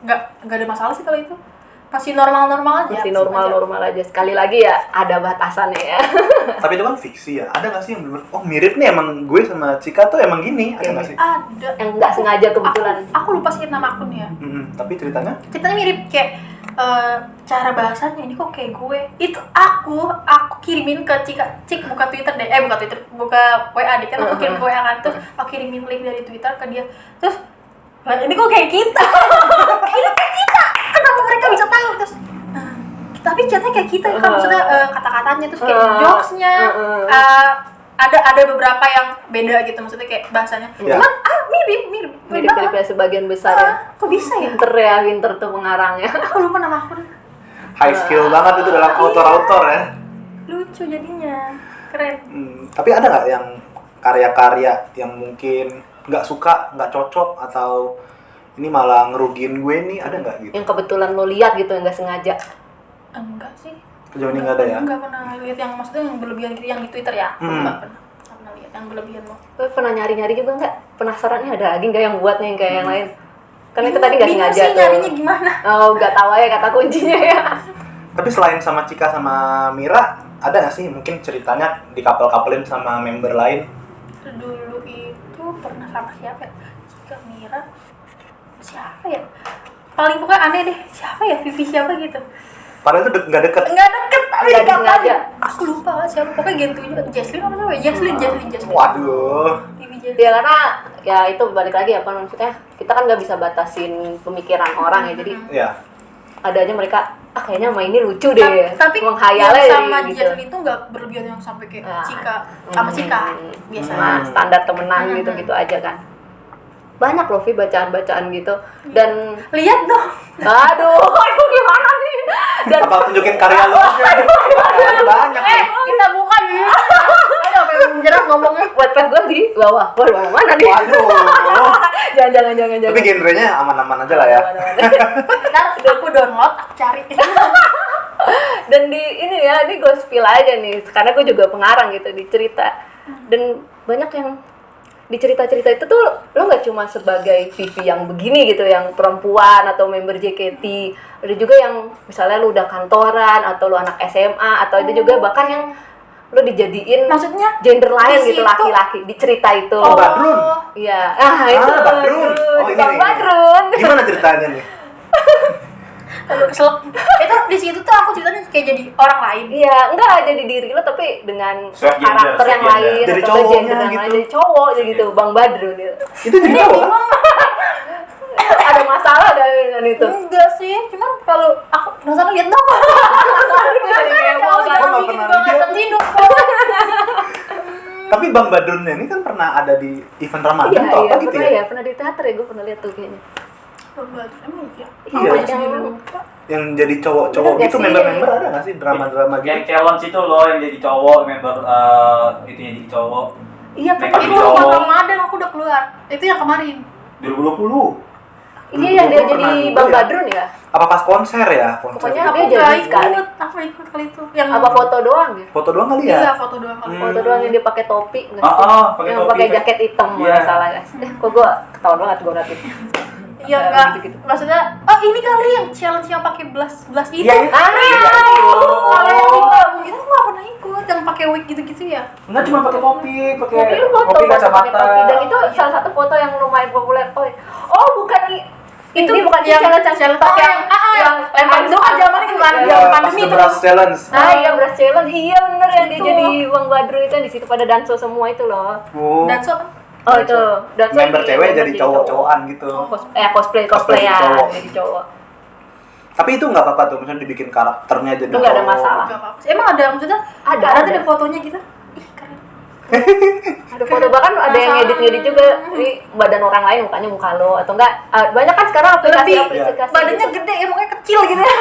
Speaker 3: nggak ada masalah sih kalau itu. Masih normal-normal aja.
Speaker 2: Masih normal aja. Sekali lagi ya ada batasannya ya.
Speaker 1: Tapi itu kan fiksi ya. Ada nggak sih yang bener? Oh mirip nih emang gue sama Cika tuh emang gini. Ada nggak sih?
Speaker 3: Ada.
Speaker 2: Yang nggak sengaja kebetulan.
Speaker 3: Aku lupa sih nama akunnya.
Speaker 1: Tapi ceritanya?
Speaker 3: Ceritanya mirip kayak cara bahasanya ini kok kayak gue. Itu aku kirimin ke Cik buka Twitter deh. Buka WA deh kan aku kirim ke WA kan. Terus aku kirimin link dari Twitter ke dia. Terus ini kok kayak kita. Ini kayak kita. Kenapa mereka bisa tahu? Terus tapi chatnya kayak kita kan maksudnya kata-katanya terus kayak jokesnya ada beberapa yang beda gitu maksudnya kayak bahasanya.
Speaker 1: Ya.
Speaker 3: Cuman mirip
Speaker 2: Ya sebagian besar ya.
Speaker 3: Kok bisa ya?
Speaker 2: Pinter tuh pengarangnya.
Speaker 3: Aku lupa nama aku.
Speaker 1: High skill banget itu dalam autor-autor ya.
Speaker 3: Lucu jadinya, keren.
Speaker 1: Tapi ada nggak yang karya-karya yang mungkin nggak suka, nggak cocok, atau ini malah ngerugiin gue nih, ada nggak gitu?
Speaker 2: Yang kebetulan lo lihat gitu yang nggak sengaja.
Speaker 3: Enggak sih.
Speaker 1: Sejauh ini nggak ada ya?
Speaker 3: Enggak pernah lihat yang maksudnya yang berlebihan gitu yang di Twitter ya. Enggak pernah lihat yang berlebihan loh.
Speaker 2: Lo pernah nyari-nyari juga nggak? Penasarannya ada lagi nggak yang buat nih yang kayak yang lain? Karena itu tadi nggak sengaja
Speaker 3: sih,
Speaker 2: tuh.
Speaker 3: nyarinya gimana?
Speaker 2: Oh, nggak tahu ya kata kuncinya ya.
Speaker 1: Tapi selain sama Cika sama Mira, ada nggak sih mungkin ceritanya dikapel-kapelin sama member lain?
Speaker 3: Dulu itu pernah sama siapa ya? Cika, Mira, siapa ya? Paling pokoknya aneh deh. Siapa ya? Vivi siapa gitu?
Speaker 1: Padahal itu nggak deket.
Speaker 3: Enggak deket, tapi
Speaker 2: Nggak
Speaker 3: dikapalin.
Speaker 2: sengaja.
Speaker 3: Aku lupa lah siapa. Pokoknya Gen 7, Jesslyn apa namanya? Jesslyn.
Speaker 1: Waduh.
Speaker 3: Vivi Jesslyn.
Speaker 2: Ya karena ya itu balik lagi apa maksudnya kita kan nggak bisa batasin pemikiran orang ya jadi
Speaker 1: Ya.
Speaker 2: ada aja mereka kayaknya main ini lucu deh
Speaker 3: Tapi
Speaker 2: menghayalnya
Speaker 3: yang sama
Speaker 2: gitu.
Speaker 3: Jesslyn itu nggak berlebihan yang sampai kayak Cika sama Cika biasanya.
Speaker 2: Nah, standar temenan gitu aja kan banyak loh Vi bacaan-bacaan gitu dan
Speaker 3: Lihat dong.
Speaker 2: aduh gimana nih dan
Speaker 1: Apa tunjukin karya lo aja? Banyak nih.
Speaker 3: Kita bukan ya. Aduh, pengen jelas ngomongnya.
Speaker 2: webpad gue di bawah mana nih
Speaker 1: Waduh.
Speaker 2: jangan
Speaker 1: Tapi genrenya aman-aman aja lah ya.
Speaker 3: Ntar aku download, aku cari.
Speaker 2: Dan di ini gue spill aja nih karena gue juga pengarang gitu di cerita dan banyak yang di cerita-cerita itu tuh lo nggak cuma sebagai Vivi yang begini gitu yang perempuan atau member JKT, ada juga yang misalnya lo udah kantoran atau lo anak SMA atau itu juga bahkan yang lo dijadiin
Speaker 3: Maksudnya
Speaker 2: gender lain
Speaker 3: di
Speaker 2: gitu
Speaker 3: situ?
Speaker 2: laki-laki di cerita itu.
Speaker 1: Oh, Badrun.
Speaker 2: Iya, itu
Speaker 1: Badrun. Oh, ini
Speaker 2: Bang
Speaker 1: nih.
Speaker 2: Badrun.
Speaker 1: Gimana ceritanya nih?
Speaker 3: Aduh, kesel. Itu di situ tuh aku ceritanya kayak jadi orang lain.
Speaker 2: Iya, enggak jadi diri lo tapi dengan
Speaker 5: Swap gender,
Speaker 2: karakter yang
Speaker 5: swap gender.
Speaker 2: lain
Speaker 1: Jadi
Speaker 2: atau
Speaker 1: cowoknya
Speaker 2: gender yang
Speaker 1: gitu.
Speaker 2: lain jadi cowok jadi gitu, Bang Badrun gitu.
Speaker 1: Itu jadi cowok?
Speaker 2: Ada masalah dengan itu.
Speaker 3: Enggak sih, cuman kalau aku penasaran lihat dong.
Speaker 1: Aku nggak pernah lihat.
Speaker 3: Tidur.
Speaker 1: Tapi Bang Badrunnya ini kan pernah ada di event Ramadan
Speaker 2: Iya,
Speaker 1: atau
Speaker 2: iya,
Speaker 1: apa gitu
Speaker 2: pernah
Speaker 1: ya?
Speaker 2: ya, pernah di teater ya, gue pernah lihat tuh kayaknya.
Speaker 3: Emang iya.
Speaker 1: Iya. Yang jadi cowok-cowok
Speaker 2: Bener nggak
Speaker 1: gitu
Speaker 2: sih?
Speaker 1: member-member ada nggak sih drama-drama
Speaker 5: Yang
Speaker 1: gitu?
Speaker 5: challenge itu loh yang jadi cowok member itu yang jadi cowok
Speaker 2: Iya,
Speaker 5: Make
Speaker 2: pernah
Speaker 5: up
Speaker 3: Itu
Speaker 5: di cowok.
Speaker 3: Ramadan aku udah keluar. Itu yang kemarin.
Speaker 5: 2020.
Speaker 2: Iya, yang dia
Speaker 1: Gua
Speaker 2: jadi
Speaker 1: pernah
Speaker 2: Bang
Speaker 1: dulu ya.
Speaker 2: Badrun ya.
Speaker 1: Apa pas konser ya? Konser
Speaker 2: Pokoknya
Speaker 1: gitu.
Speaker 3: Aku
Speaker 2: dia
Speaker 3: nggak
Speaker 2: jadi sekali.
Speaker 3: ikut. Aku ikut kali itu. Yang
Speaker 2: Apa foto doang ya?
Speaker 1: Foto doang kali
Speaker 3: Iya,
Speaker 1: ya?
Speaker 3: foto doang kali.
Speaker 2: Foto doang yang dia pakai topi nggak sih?
Speaker 5: Pakai
Speaker 2: yang
Speaker 5: topi.
Speaker 2: pakai jaket hitam
Speaker 5: Iya.
Speaker 2: nggak salah guys. Kok gue ketahuan banget gue nanti.
Speaker 3: Iya enggak. Maksudnya ini kali yang challenge yang pakai blush itu.
Speaker 5: Iya, itu.
Speaker 3: Kalau yang hitam gitu aku nggak pernah ikut yang pakai wig gitu-gitu ya.
Speaker 5: Enggak cuma pakai topi, pakai
Speaker 2: Tapi lu foto
Speaker 5: topi
Speaker 2: pakai
Speaker 5: kacamata.
Speaker 2: topi dan itu salah satu foto yang lumayan populer. Oh bukan
Speaker 3: Itu
Speaker 2: ini bukan
Speaker 3: yang
Speaker 2: challenge
Speaker 3: challenge
Speaker 2: pakai
Speaker 3: yang lempar itu kan zamannya kemarin
Speaker 1: Ya,
Speaker 3: zaman
Speaker 1: pas
Speaker 3: pandemi
Speaker 1: The
Speaker 3: itu.
Speaker 1: Brush Challenge.
Speaker 2: iya beras challenge iya bener yang dia
Speaker 3: Itu.
Speaker 2: jadi Bang Badrun itu yang di situ pada danso semua itu loh.
Speaker 1: Oh.
Speaker 3: Dan so
Speaker 2: Oh itu danso
Speaker 1: Member
Speaker 2: ini,
Speaker 1: cewek
Speaker 2: member
Speaker 1: jadi cowok-cowokan gitu.
Speaker 2: cosplay
Speaker 1: Cosplay
Speaker 2: ya
Speaker 1: cowok.
Speaker 2: jadi cowok.
Speaker 1: Tapi itu nggak apa-apa tuh, misalnya dibikin karakternya jadi
Speaker 2: Itu nggak ada
Speaker 1: cowok.
Speaker 2: masalah.
Speaker 3: enggak apa-apa. Emang ada maksudnya?
Speaker 2: Ada,
Speaker 3: Nanti
Speaker 2: ada.
Speaker 3: ada fotonya gitu. Ih, keren.
Speaker 2: Ada foto bahkan ada yang ngedit juga ini badan orang lain mukanya muka lo atau enggak banyak kan sekarang aplikasi
Speaker 3: badannya
Speaker 2: gitu.
Speaker 3: gede ya mukanya kecil gitu ya.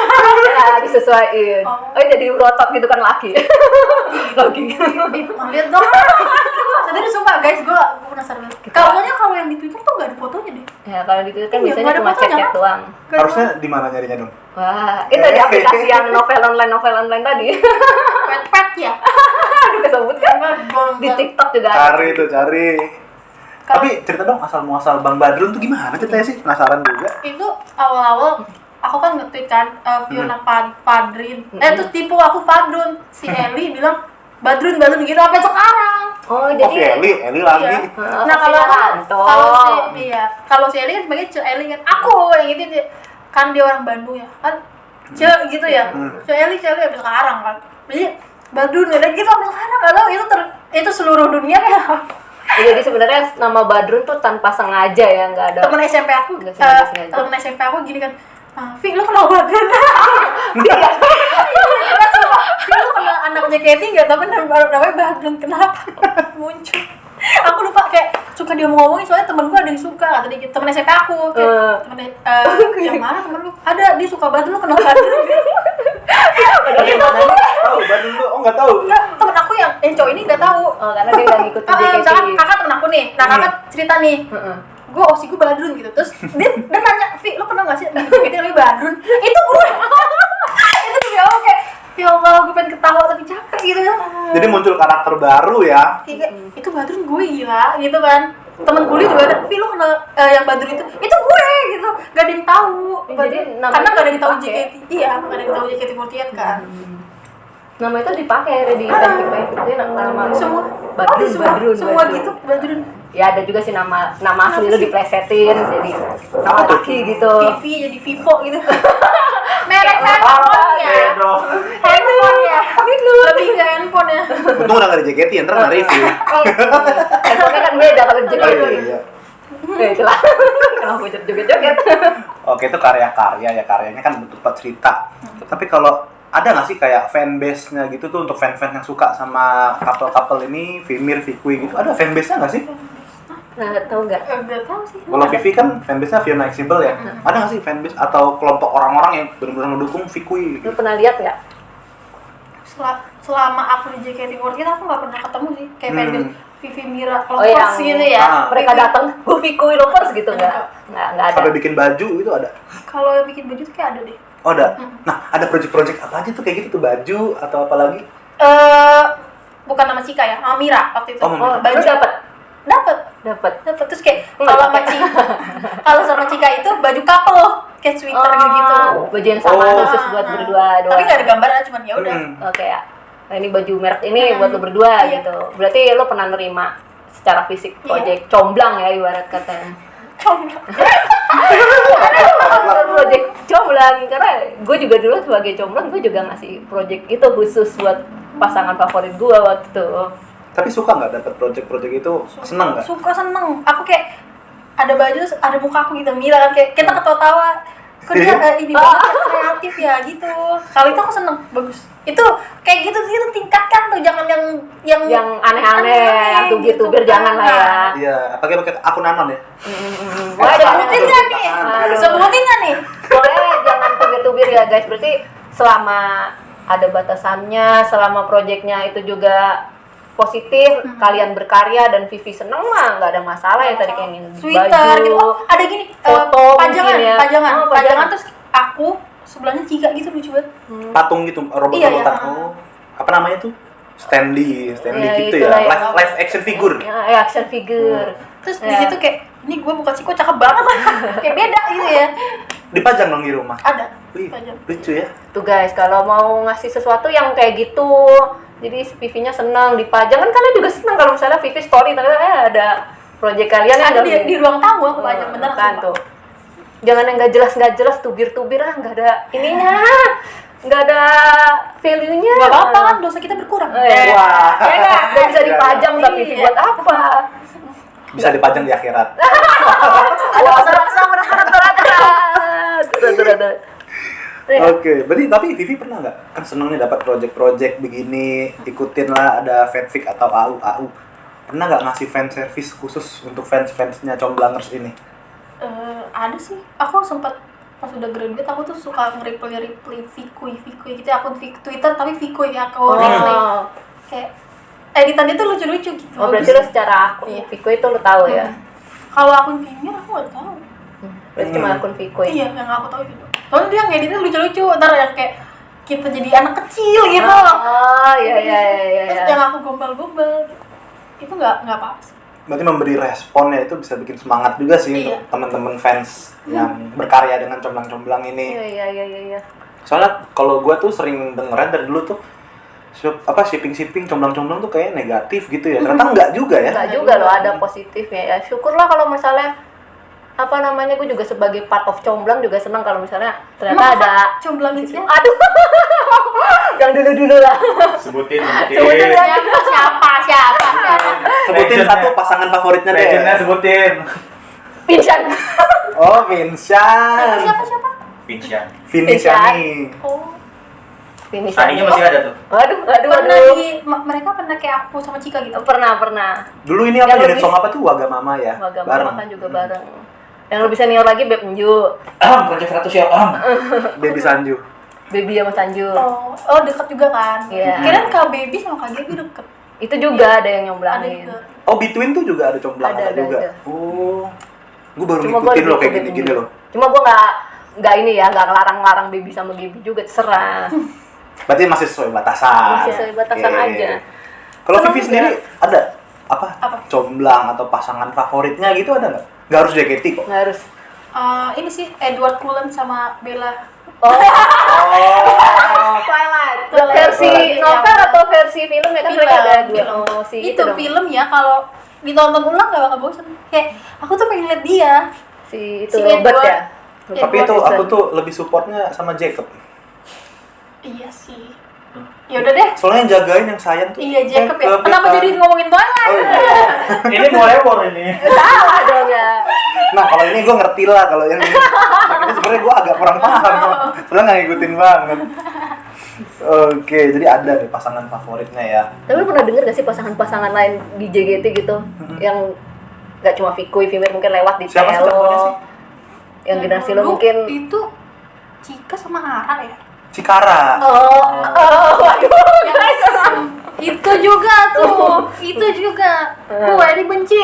Speaker 2: Ya disesuaiin. Oh jadi berotot gitu kan laki. Laki.
Speaker 3: Lihat dong. Sadar sumpah guys, gue penasaran. Kalau yang di Twitter tuh nggak ada fotonya deh.
Speaker 2: Ya kalau di Twitter kan biasanya cuma chat-chat doang.
Speaker 1: Harusnya di mana nyarinya dong?
Speaker 2: Wah, itu di aplikasi yang novel online tadi.
Speaker 3: Pet ya.
Speaker 2: Aduh kesebut kan. Di TikTok juga ada.
Speaker 1: Cari. Tapi cerita dong asal muasal Bang Badrun tuh gimana ceritanya sih? Penasaran juga.
Speaker 3: Itu awal-awal aku kan nge-tweet kan Fiona Padrin. Terus tipu aku Fadrun. Si Eli bilang Badrun gitu sampai sekarang.
Speaker 2: Oh, jadi
Speaker 1: Eli lagi.
Speaker 3: Iya. Nah, kalau si Eli kan sebagai Eli kan aku yang itu kan dia orang Bandung ya. Kan gitu ya. Eli sampai sekarang kan. Jadi Badrun ada gitu sampai sekarang. Kalau itu seluruh dunia ya.
Speaker 2: Jadi sebenarnya nama Badrun tuh tanpa sengaja ya, nggak ada.
Speaker 3: Temen SMP aku, temen SMP aku gini kan, Fik, lu kenal Badrun? Iya. Lu kenal anak JKT nggak? Tapi namanya Badrun, kenapa? Muncul. Aku lupa kayak suka dia mau ngomongin soalnya temen gue ada yang suka kata dia temen SMP aku kayak yang mana temen lu ada dia suka Badrun lu kenal Badrun
Speaker 1: Tahu Badrun lu? Oh nggak tahu.
Speaker 3: Nggak, temen aku yang cowok ini nggak tahu
Speaker 2: karena dia nggak ngikutin JKT.
Speaker 3: Misalkan kakak temen aku nih, nah kakak cerita nih gue osi gue Badrun gitu terus dia nanya Vi lu kenal nggak sih JKT namanya Badrun itu gue itu tuh ya kayak ya Allah gue pengen ketawa tapi capek gitu kan.
Speaker 1: Jadi muncul karakter baru ya.
Speaker 3: Itu Badrun gue gila gitu kan. Temen kuliah juga ada, Vi lu kenal yang Badrun itu gue gitu. Gak ada yang tahu.
Speaker 2: Jadi
Speaker 3: karena gak ada yang tahu JKT. Iya, gak ada yang tahu JKT48 kan.
Speaker 2: Nama itu dipakai di dia nama
Speaker 3: Semua
Speaker 2: Badrun.
Speaker 3: Semua gitu Badrun.
Speaker 2: Ya ada juga sih nama asli lu diplesetin jadi nama laki gitu.
Speaker 3: Vivi jadi Vivo gitu. Merek handphone ya. Handphone ya. Lebih ke handphone ya.
Speaker 1: Untung udah nggak ada JKT, ntar nggak review.
Speaker 2: Handphone kan beda kalau JKT.
Speaker 1: Oh, iya.
Speaker 2: Ya itulah. Kenapa gue joget-joget?
Speaker 1: Oke, itu karya-karya ya, karyanya kan bentuk cerita. Tapi kalau ada nggak sih kayak fanbase-nya gitu tuh untuk fan-fan yang suka sama couple-couple ini, Vimir, Vikui gitu, ada fanbase-nya nggak sih?
Speaker 2: Nah, tahu nggak?
Speaker 3: Nggak tahu sih.
Speaker 1: Kalau Vivi kan fanbase-nya Fiona Exibel ya. Ada nggak sih fanbase atau kelompok orang-orang yang benar-benar mendukung Vikui?
Speaker 2: Lu pernah lihat nggak?
Speaker 3: Selama aku di JKT48 aku nggak pernah ketemu sih kayak fanbase Vivi Mira
Speaker 2: Lovers
Speaker 3: gitu ya.
Speaker 2: Mereka datang, gue Vikui Lovers gitu nggak ada.
Speaker 1: Sampai bikin baju itu ada.
Speaker 3: Kalau bikin baju tuh kayak ada deh.
Speaker 1: Oh ada. Nah ada project-project apa aja tuh kayak gitu tuh, baju atau apa lagi?
Speaker 3: Bukan nama Cika ya, nama Mira waktu itu.
Speaker 2: Oh, baju dapat
Speaker 3: terus kayak kalau sama Cika itu baju couple kayak sweater gitu.
Speaker 2: Baju yang sama khusus buat berdua doang.
Speaker 3: Tapi nggak ada gambarnya, cuman ya udah.
Speaker 2: Oke ya. Nah, ini baju merek ini buat lo berdua gitu. Berarti lo pernah nerima secara fisik project comblang ya ibarat katanya. Project comblang karena gue juga dulu sebagai comblang gue juga ngasih project itu khusus buat pasangan favorit gue waktu itu.
Speaker 1: Tapi suka nggak dapat project-project itu? Seneng nggak?
Speaker 3: Suka, seneng. Aku kayak ada baju ada muka aku gitu Mira kan kayak kita ketawa-tawa. Kok dia ini banget kreatif ya gitu. Kalau itu aku seneng, bagus. Itu kayak gitu tingkatkan tuh, jangan yang
Speaker 2: aneh-aneh, yang tubir-tubir gitu. Jangan lah ya.
Speaker 1: Iya, pakai akun anon ya.
Speaker 3: Sebutin nggak nih? Sebutin nggak nih?
Speaker 2: Boleh jangan tubir-tubir ya guys. Berarti selama ada batasannya, selama proyeknya itu juga positif, kalian berkarya dan Vivi seneng mah nggak ada masalah ya tadi kayak ingin
Speaker 3: sweater
Speaker 2: baju,
Speaker 3: gitu. Ada gini
Speaker 2: foto
Speaker 3: pajangan,
Speaker 2: ya.
Speaker 3: pajangan terus aku sebelahnya Cika gitu lucu banget.
Speaker 1: Patung gitu, robot-robotan. Oh, apa namanya tuh? Stanley
Speaker 2: ya,
Speaker 1: gitu ya. Live action figure.
Speaker 2: Ya, action figure.
Speaker 3: Terus di situ kayak ini gue bukan sih kok cakep banget kayak beda gitu ya.
Speaker 1: Dipajang dong di rumah.
Speaker 3: Ada.
Speaker 1: Pajang. Lucu ya.
Speaker 2: Tuh guys, kalau mau ngasih sesuatu yang kayak gitu, jadi Vivinya senang dipajang kan kalian juga senang kalau misalnya Vivi story ternyata ada project kalian yang
Speaker 3: ada di ruang tamu aku pajang bener
Speaker 2: kan tuh. Jangan yang nggak jelas tubir-tubir nggak ada ininya, nggak ada value-nya.
Speaker 3: Nggak apa-apa kan dosa kita berkurang.
Speaker 1: Wah.
Speaker 2: Ya nggak bisa dipajang tapi buat apa?
Speaker 1: Bisa dipajang di akhirat.
Speaker 2: Ada masalah
Speaker 1: Oke, berarti tapi Vivi pernah nggak? Kan seneng nih dapat project-project begini, ikutin lah ada fanfic atau AU. pernah nggak ngasih fan service khusus untuk fans-fansnya Comblangers ini?
Speaker 3: Ada sih. Aku sempat pas udah graduate aku tuh suka nge-reply Vikuy gitu ya, akun Twitter tapi Vikuy aku reply. Kayak editannya tuh lucu-lucu gitu.
Speaker 2: Oh, berarti lo secara akun Vikuy itu lo tahu ya?
Speaker 3: Kalau akun Vimir aku nggak tahu.
Speaker 2: Berarti cuma akun Vikuy.
Speaker 3: Iya, yang aku tahu gitu. Soalnya dia ngeditnya lucu-lucu, ntar yang kayak kita jadi anak kecil gitu.
Speaker 2: Oh, iya.
Speaker 3: Terus yang aku gombal-gombal gitu. Itu nggak apa-apa sih.
Speaker 1: Berarti memberi responnya itu bisa bikin semangat juga sih untuk teman-teman fans yang berkarya dengan comblang-comblang ini.
Speaker 2: Iya.
Speaker 1: Soalnya kalau gue tuh sering dengeran dari dulu tuh shipping comblang-comblang tuh kayak negatif gitu ya. Ternyata enggak juga ya.
Speaker 2: Enggak juga loh, ada positifnya ya. Syukurlah kalau misalnya gue juga sebagai part of comblang juga senang kalau misalnya ternyata ada
Speaker 3: comblangin siapa?
Speaker 2: Aduh. Yang dulu lah.
Speaker 5: Sebutin
Speaker 2: ya.
Speaker 3: Siapa?
Speaker 1: Sebutin satu pasangan favoritnya deh.
Speaker 5: Legendnya sebutin.
Speaker 2: Pinchan.
Speaker 1: Oh, Vincent.
Speaker 3: Siapa?
Speaker 5: Vincent.
Speaker 1: Viniciani.
Speaker 3: Oh.
Speaker 2: Pinchan.
Speaker 5: Tadinya masih ada tuh.
Speaker 2: Aduh.
Speaker 3: Mereka pernah kayak aku sama Cika gitu.
Speaker 2: Pernah.
Speaker 1: Dulu ini apa unit song apa tuh Wagamama ya?
Speaker 2: Wagamama kan juga bareng. Yang lebih senior lagi Beb Nju.
Speaker 5: Project 100 ya,
Speaker 1: Baby Sanju.
Speaker 2: Baby sama Sanju.
Speaker 3: Oh, dekat juga kan?
Speaker 2: Iya.
Speaker 3: Kirain Kak Baby sama Kak Gaby deket.
Speaker 2: Itu juga ada yang
Speaker 3: Ada
Speaker 2: nyomblangin.
Speaker 3: juga.
Speaker 1: Oh, Between tuh juga ada comblang
Speaker 2: Ada
Speaker 1: juga.
Speaker 2: ada.
Speaker 1: Oh. Gue baru
Speaker 2: Cuma
Speaker 1: ngikutin
Speaker 2: gua
Speaker 1: lo kayak
Speaker 2: ngikutin
Speaker 1: gini-gini
Speaker 2: dulu.
Speaker 1: loh.
Speaker 2: Cuma gue nggak ini ya, nggak ngelarang-larang Baby sama Gaby juga, terserah.
Speaker 1: Berarti masih sesuai batasan.
Speaker 2: Masih sesuai batasan aja.
Speaker 1: Kalau
Speaker 2: Seneng
Speaker 1: Vivi
Speaker 2: juga.
Speaker 1: sendiri ada apa?
Speaker 3: Apa?
Speaker 1: Comblang atau pasangan favoritnya gitu ada nggak? Nggak harus JKT kok.
Speaker 2: Nggak harus.
Speaker 3: Ini sih Edward Cullen sama Bella.
Speaker 2: Oh,
Speaker 1: Oh.
Speaker 2: Twilight. Versi novel atau versi film ya kan mereka ada dua.
Speaker 3: Film.
Speaker 2: Oh, si
Speaker 3: itu
Speaker 2: dong.
Speaker 3: film ya, kalau ditonton ulang gak bakal bosan. Kayak aku tuh pengen lihat dia.
Speaker 2: Si itu
Speaker 3: Si
Speaker 2: Robert
Speaker 3: Edward.
Speaker 2: ya.
Speaker 3: Ya,
Speaker 1: Tapi itu
Speaker 2: Robert
Speaker 1: aku
Speaker 2: Pattinson.
Speaker 1: tuh lebih supportnya sama Jacob.
Speaker 3: Iya sih. Ya udah deh.
Speaker 1: Soalnya yang jagain yang sayang tuh.
Speaker 3: Iya, Jacob ya.
Speaker 1: Jacob
Speaker 3: Kenapa
Speaker 1: kan.
Speaker 3: jadi ngomongin Twilight?
Speaker 1: Oh, iya.
Speaker 5: Ini mau lepor ini.
Speaker 2: Salah dong ya.
Speaker 1: Nah kalau ini gue ngerti lah, kalau yang ini sebenarnya gue agak kurang paham. Soalnya nggak ngikutin banget. Oke, jadi ada nih pasangan favoritnya ya.
Speaker 2: Tapi lu pernah denger gak sih pasangan-pasangan lain di JGT gitu yang nggak cuma Vikuy, Vimir mungkin lewat di
Speaker 1: Siapa sih contohnya sih?
Speaker 2: yang generasi lo
Speaker 3: Dulu
Speaker 2: mungkin
Speaker 3: itu Cika sama Ara ya.
Speaker 1: Cikara.
Speaker 2: waduh guys.
Speaker 3: Itu juga tuh. Itu juga. Gue dibenci.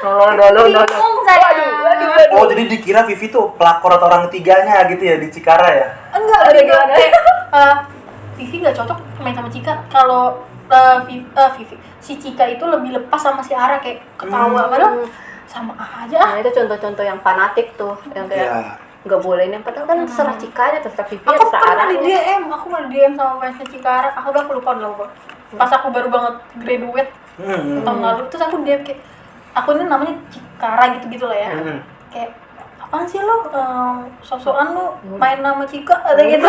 Speaker 2: No.
Speaker 3: Bingung saya.
Speaker 2: Waduh.
Speaker 1: Oh jadi dikira Vivi tuh pelakor atau orang ketiganya gitu ya di Cikara ya?
Speaker 3: Enggak,
Speaker 2: Ada
Speaker 3: gitu.
Speaker 2: gimana?
Speaker 3: Vivi nggak cocok main sama Cika. Kalau Vivi, si Cika itu lebih lepas sama si Ara, kayak ketawa, padahal sama aja.
Speaker 2: Nah itu contoh-contoh yang fanatik tuh, yang kayak
Speaker 1: Iya.
Speaker 2: nggak boleh nih, padahal kan terserah Cikanya, terserah Vivi,
Speaker 3: Aku
Speaker 2: terserah
Speaker 3: pernah di
Speaker 2: Aranya.
Speaker 3: aku pernah di DM sama fansnya Cika Ara. Aku lupa udah. Pas aku baru banget graduate tahun lalu, terus aku DM kayak, aku ini namanya Cikara gitu-gitu lah ya. Kayak apaan sih lo, sok-sokan lo main nama Cika ada gitu.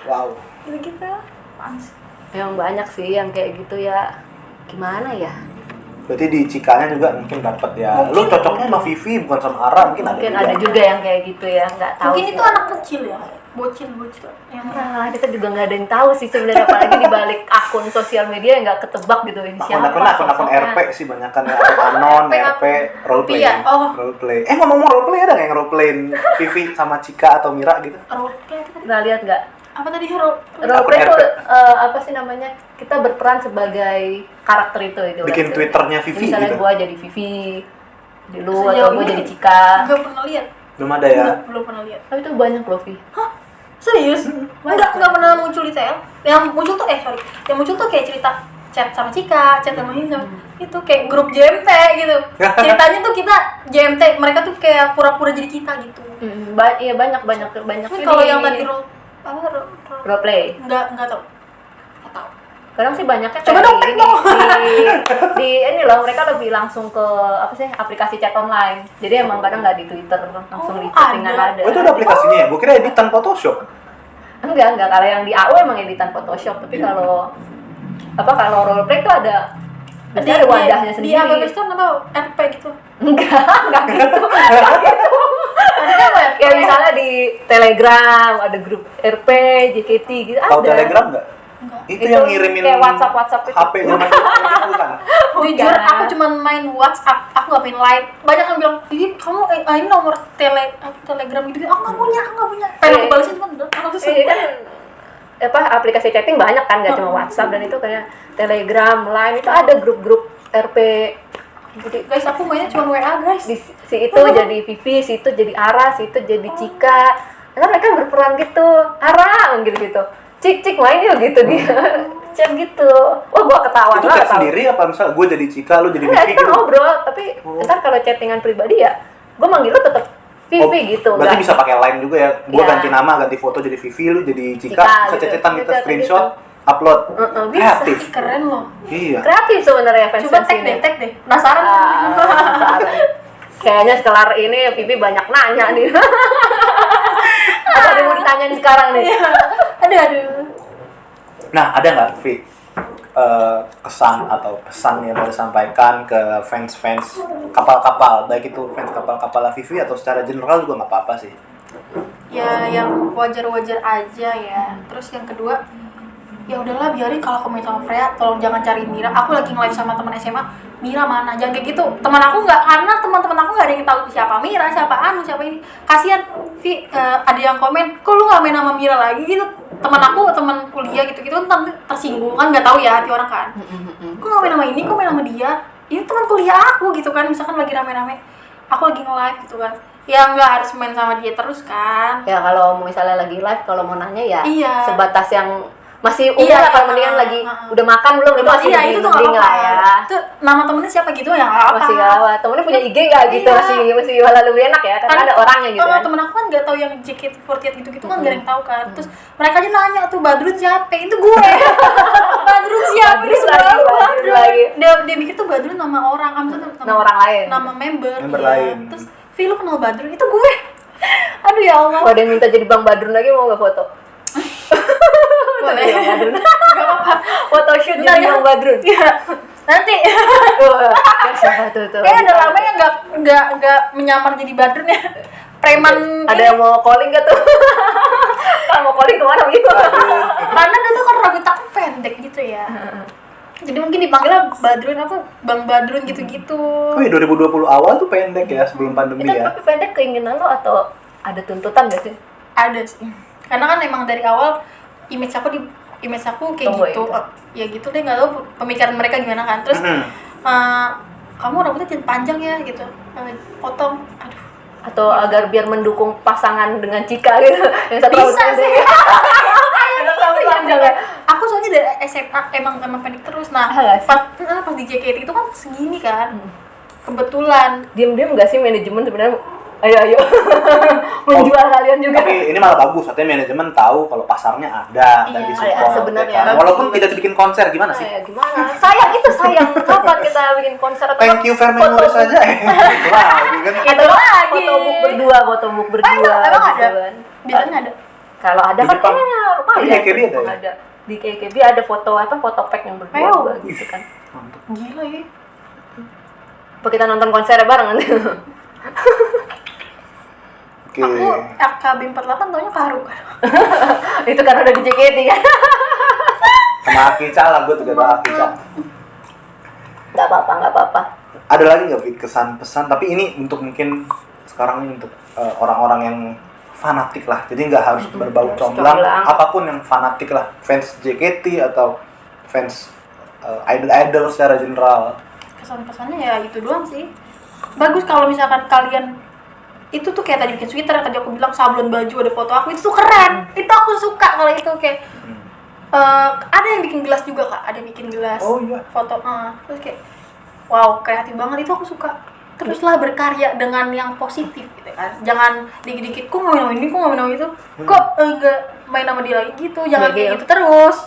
Speaker 1: Wow.
Speaker 3: Gitu apaan sih?
Speaker 2: Yang banyak sih yang kayak gitu ya, gimana ya?
Speaker 1: Berarti di Cikanya juga mungkin dapat ya. Lu cocoknya sama Vivi bukan sama Ara, mungkin
Speaker 2: Ada juga yang kayak gitu ya, nggak tahu.
Speaker 3: Mungkin
Speaker 2: sih.
Speaker 3: itu anak kecil ya, bocil yang
Speaker 2: Nah, kita juga nggak ada yang tahu sih sebenarnya, apalagi di balik akun sosial media yang nggak ketebak gitu ini siapa.
Speaker 1: Akun RP sih banyak kan ya. Anon, RP, roleplay.
Speaker 3: Iya, oh.
Speaker 1: Roleplay. Ngomong-ngomong roleplay, ada nggak yang roleplayin Vivi sama Cika atau Mira gitu?
Speaker 3: roleplay itu tadi.
Speaker 2: Nggak lihat nggak?
Speaker 3: Apa tadi roleplay?
Speaker 2: Roleplay
Speaker 1: Akun
Speaker 2: itu
Speaker 1: RP.
Speaker 2: apa sih namanya? Kita berperan sebagai karakter itu.
Speaker 1: Bikin Twitternya Vivi
Speaker 2: misalnya
Speaker 1: gitu?
Speaker 2: gua jadi Vivi, di lu
Speaker 3: Sejauh
Speaker 2: atau gua
Speaker 3: ini
Speaker 2: jadi Cika.
Speaker 3: Nggak pernah lihat.
Speaker 1: Belum ada ya?
Speaker 3: Belum pernah lihat.
Speaker 2: Tapi itu banyak loh, Vi.
Speaker 3: Serius? Nggak pernah muncul di TL. Yang muncul tuh yang muncul tuh kayak cerita chat sama Cika, chat sama ini sama itu kayak grup JMT gitu. Ceritanya tuh kita JMT, mereka tuh kayak pura-pura jadi kita gitu.
Speaker 2: Iya banyak
Speaker 3: Tapi
Speaker 2: sih
Speaker 3: kalau
Speaker 2: di
Speaker 3: yang tadi
Speaker 2: roleplay.
Speaker 3: nggak tahu.
Speaker 2: Kadang sih banyaknya
Speaker 3: Coba
Speaker 2: kayak
Speaker 3: dong,
Speaker 2: di,
Speaker 3: dong.
Speaker 2: di ini loh, mereka lebih langsung ke apa sih, aplikasi chat online. Jadi emang kadang nggak di Twitter, langsung di chattingan
Speaker 3: ada.
Speaker 2: ada.
Speaker 1: Oh itu ada aplikasinya ya? Gue kira editan Photoshop.
Speaker 2: Enggak, kalau yang di AO emang editan Photoshop, tapi kalau roleplay tuh ada biasanya ada wadahnya
Speaker 3: Di
Speaker 2: sendiri.
Speaker 3: ABB Store atau RP gitu.
Speaker 2: Enggak gitu. Kayak misalnya di Telegram ada grup RP, JKT gitu ada.
Speaker 1: Tahu Telegram nggak?
Speaker 3: Enggak.
Speaker 1: Itu yang ngirimin
Speaker 2: kayak WhatsApp itu.
Speaker 1: HP zaman itu kan.
Speaker 3: Jujur aku cuma main WhatsApp, aku nggak main Line. Banyak yang bilang, "Ih, kamu ini nomor Telegram gitu." Aku nggak punya. Pengen aku balesin kan aku tuh
Speaker 2: kan aplikasi chatting banyak kan, nggak cuma WhatsApp, dan itu kayak Telegram, Line itu ada grup-grup RP.
Speaker 3: Jadi guys, aku mainnya cuma WA guys.
Speaker 2: Si itu jadi Vivi, si itu jadi Ara, si itu jadi Cika. Karena mereka berperan gitu. Ara gitu. Cik main yuk gitu dia. Chat gitu. Wah, gua ketawa.
Speaker 1: Itu chat sendiri apa misal gue jadi Cika, lu jadi Vivi
Speaker 2: gitu?
Speaker 1: gitu?
Speaker 2: Ngobrol, tapi ntar kalau chattingan pribadi ya gua manggil lu tetap Vivi gitu.
Speaker 1: Berarti bisa pakai Line juga ya. Gua
Speaker 2: Ya.
Speaker 1: ganti nama, ganti foto jadi Vivi, lu jadi Cika, bisa
Speaker 2: gitu.
Speaker 1: cecetan kita
Speaker 2: Chat
Speaker 1: screenshot, upload.
Speaker 2: Bisa.
Speaker 1: Kreatif.
Speaker 3: Keren loh.
Speaker 1: Iya.
Speaker 2: Kreatif sebenarnya fans
Speaker 3: Coba tag deh. Penasaran.
Speaker 2: Penasaran. Kayaknya setelah ini Vivi banyak nanya nih. Apa ada yang mau ditanyain sekarang nih?
Speaker 3: Aduh.
Speaker 1: Nah, ada nggak, Vi, kesan atau pesan yang mau disampaikan ke fans-fans kapal-kapal, baik itu fans kapal-kapal Vivi atau secara general juga nggak apa-apa sih.
Speaker 3: Ya yang wajar-wajar aja ya. Terus yang kedua, ya udahlah biarin kalau aku main sama Freya, tolong jangan cari Mira. Aku lagi nge-live sama teman SMA, Mira mana? Jangan kayak gitu. Teman aku nggak, karena teman-teman aku nggak ada yang tahu siapa Mira, siapa Anu, siapa ini. Kasihan, Vi, ada yang komen, kok lu nggak main sama Mira lagi gitu. Teman aku, teman kuliah gitu nanti tersinggung kan, nggak tahu ya hati orang kan. Kok nggak main sama ini, kok main sama dia? Ini teman kuliah aku gitu kan, misalkan lagi rame-rame, aku lagi nge-live gitu kan. Ya nggak harus main sama dia terus kan.
Speaker 2: Ya kalau misalnya lagi live, kalau mau nanya ya
Speaker 3: Iya.
Speaker 2: sebatas yang masih udah
Speaker 3: Iya,
Speaker 2: lah, kalau mendingan lagi udah makan belum itu masih
Speaker 3: iya, itu tuh nggak
Speaker 2: mending
Speaker 3: apa-apa.
Speaker 2: lah ya.
Speaker 3: Itu nama temennya siapa gitu ya nggak apa-apa.
Speaker 2: Masih gawat. Temennya punya IG nggak gitu,
Speaker 3: Iya.
Speaker 2: masih malah lebih enak ya, karena ada orangnya gitu kan.
Speaker 3: Temen aku kan nggak tahu yang JKT48 gitu kan, nggak ada yang tahu kan. Terus mereka aja nanya tuh, Badrun siapa? Itu gue. Badrun siapa? Ini
Speaker 2: Badrun lagi.
Speaker 3: Dia mikir tuh Badrun nama orang,
Speaker 2: Nama orang lain.
Speaker 3: nama member iya.
Speaker 1: lain.
Speaker 3: Terus Vi, lu kenal Badrun? Itu gue. Aduh ya Allah.
Speaker 2: Kalau ada yang minta jadi Bang Badrun lagi, mau nggak foto?
Speaker 3: Boleh.
Speaker 2: Bang Badrun.
Speaker 3: Nggak apa-apa.
Speaker 2: Foto shoot
Speaker 3: Bentar
Speaker 2: jadi
Speaker 3: ya.
Speaker 2: Bang Badrun.
Speaker 3: Iya. Nanti.
Speaker 2: Siapa tuh?
Speaker 3: Kayaknya ada lama yang nggak menyamar jadi Badrun ya. Preman.
Speaker 2: Ada yang mau calling gak tuh? Kalau mau calling kemana gitu?
Speaker 3: Karena dia tuh kan rambut aku pendek gitu ya. Jadi mungkin dipanggilnya Badrun, apa Bang Badrun gitu-gitu.
Speaker 1: Oh iya, 2020 awal tuh pendek ya, sebelum pandemi
Speaker 2: Itu
Speaker 1: ya.
Speaker 2: tapi pendek keinginan lo atau ada tuntutan gak sih?
Speaker 3: Ada sih. Karena kan emang dari awal image aku kayak
Speaker 2: Tomboy
Speaker 3: gitu.
Speaker 2: itu.
Speaker 3: Ya gitu deh, nggak tahu pemikiran mereka gimana kan. Terus kamu rambutnya jangan panjang ya gitu. Potong. Aduh.
Speaker 2: Atau agar biar mendukung pasangan dengan Cika gitu. Yang satu rambut
Speaker 3: Bisa
Speaker 2: pendek.
Speaker 3: sih.
Speaker 2: Yang satu rambut panjang ya.
Speaker 3: Aku soalnya dari SMA emang pendek terus. Nah, pas di JKT itu kan segini kan. Kebetulan.
Speaker 2: Diam-diam gak sih manajemen sebenarnya? Ayo menjual kalian juga.
Speaker 1: Tapi ini malah bagus, artinya manajemen tahu kalau pasarnya ada dan
Speaker 3: Iya,
Speaker 1: disupport.
Speaker 2: sebenarnya.
Speaker 1: ya kan? Walaupun tidak dibikin konser, gimana sih?
Speaker 2: Gimana? Sayang kapan kita bikin konser atau
Speaker 1: Thank you very much saja. Wah, kan.
Speaker 2: Atau
Speaker 3: lagi.
Speaker 2: foto book berdua.
Speaker 3: Emang ada?
Speaker 2: gitu kan.
Speaker 3: Bilangnya ada.
Speaker 2: Kalau ada
Speaker 1: Di
Speaker 2: kan
Speaker 1: Jepang.
Speaker 2: lumayan.
Speaker 1: Di KKB ada ya?
Speaker 2: Ada. Di KKB ada foto pack yang berdua gitu kan.
Speaker 3: Gila ya.
Speaker 2: Apa kita nonton konsernya bareng nanti?
Speaker 1: Oke.
Speaker 3: Aku AKB48 taunya Karu kan.
Speaker 2: Itu karena udah di JKT kan.
Speaker 1: Sama Akica lah, gue juga tahu Akica.
Speaker 2: Nggak apa-apa.
Speaker 1: Ada lagi nggak Vi, kesan pesan? Tapi ini untuk mungkin sekarang ini untuk orang-orang yang fanatik lah. Jadi nggak harus berbau comblang. Apapun yang fanatik lah, fans JKT atau fans idol secara general.
Speaker 3: Kesan-pesannya ya itu doang sih. Bagus kalau misalkan kalian itu tuh kayak tadi bikin sweater, tadi aku bilang sablon baju ada foto aku, itu tuh keren. Itu aku suka kalau itu kayak ada yang bikin gelas juga Kak, ada yang bikin gelas.
Speaker 1: Oh iya.
Speaker 3: Foto terus kayak wow, kreatif banget, itu aku suka. Teruslah berkarya dengan yang positif gitu kan. Jangan dikit-dikit kok main sama ini, kok main sama itu. Kok enggak main sama dia lagi gitu. Jangan kayak gitu terus.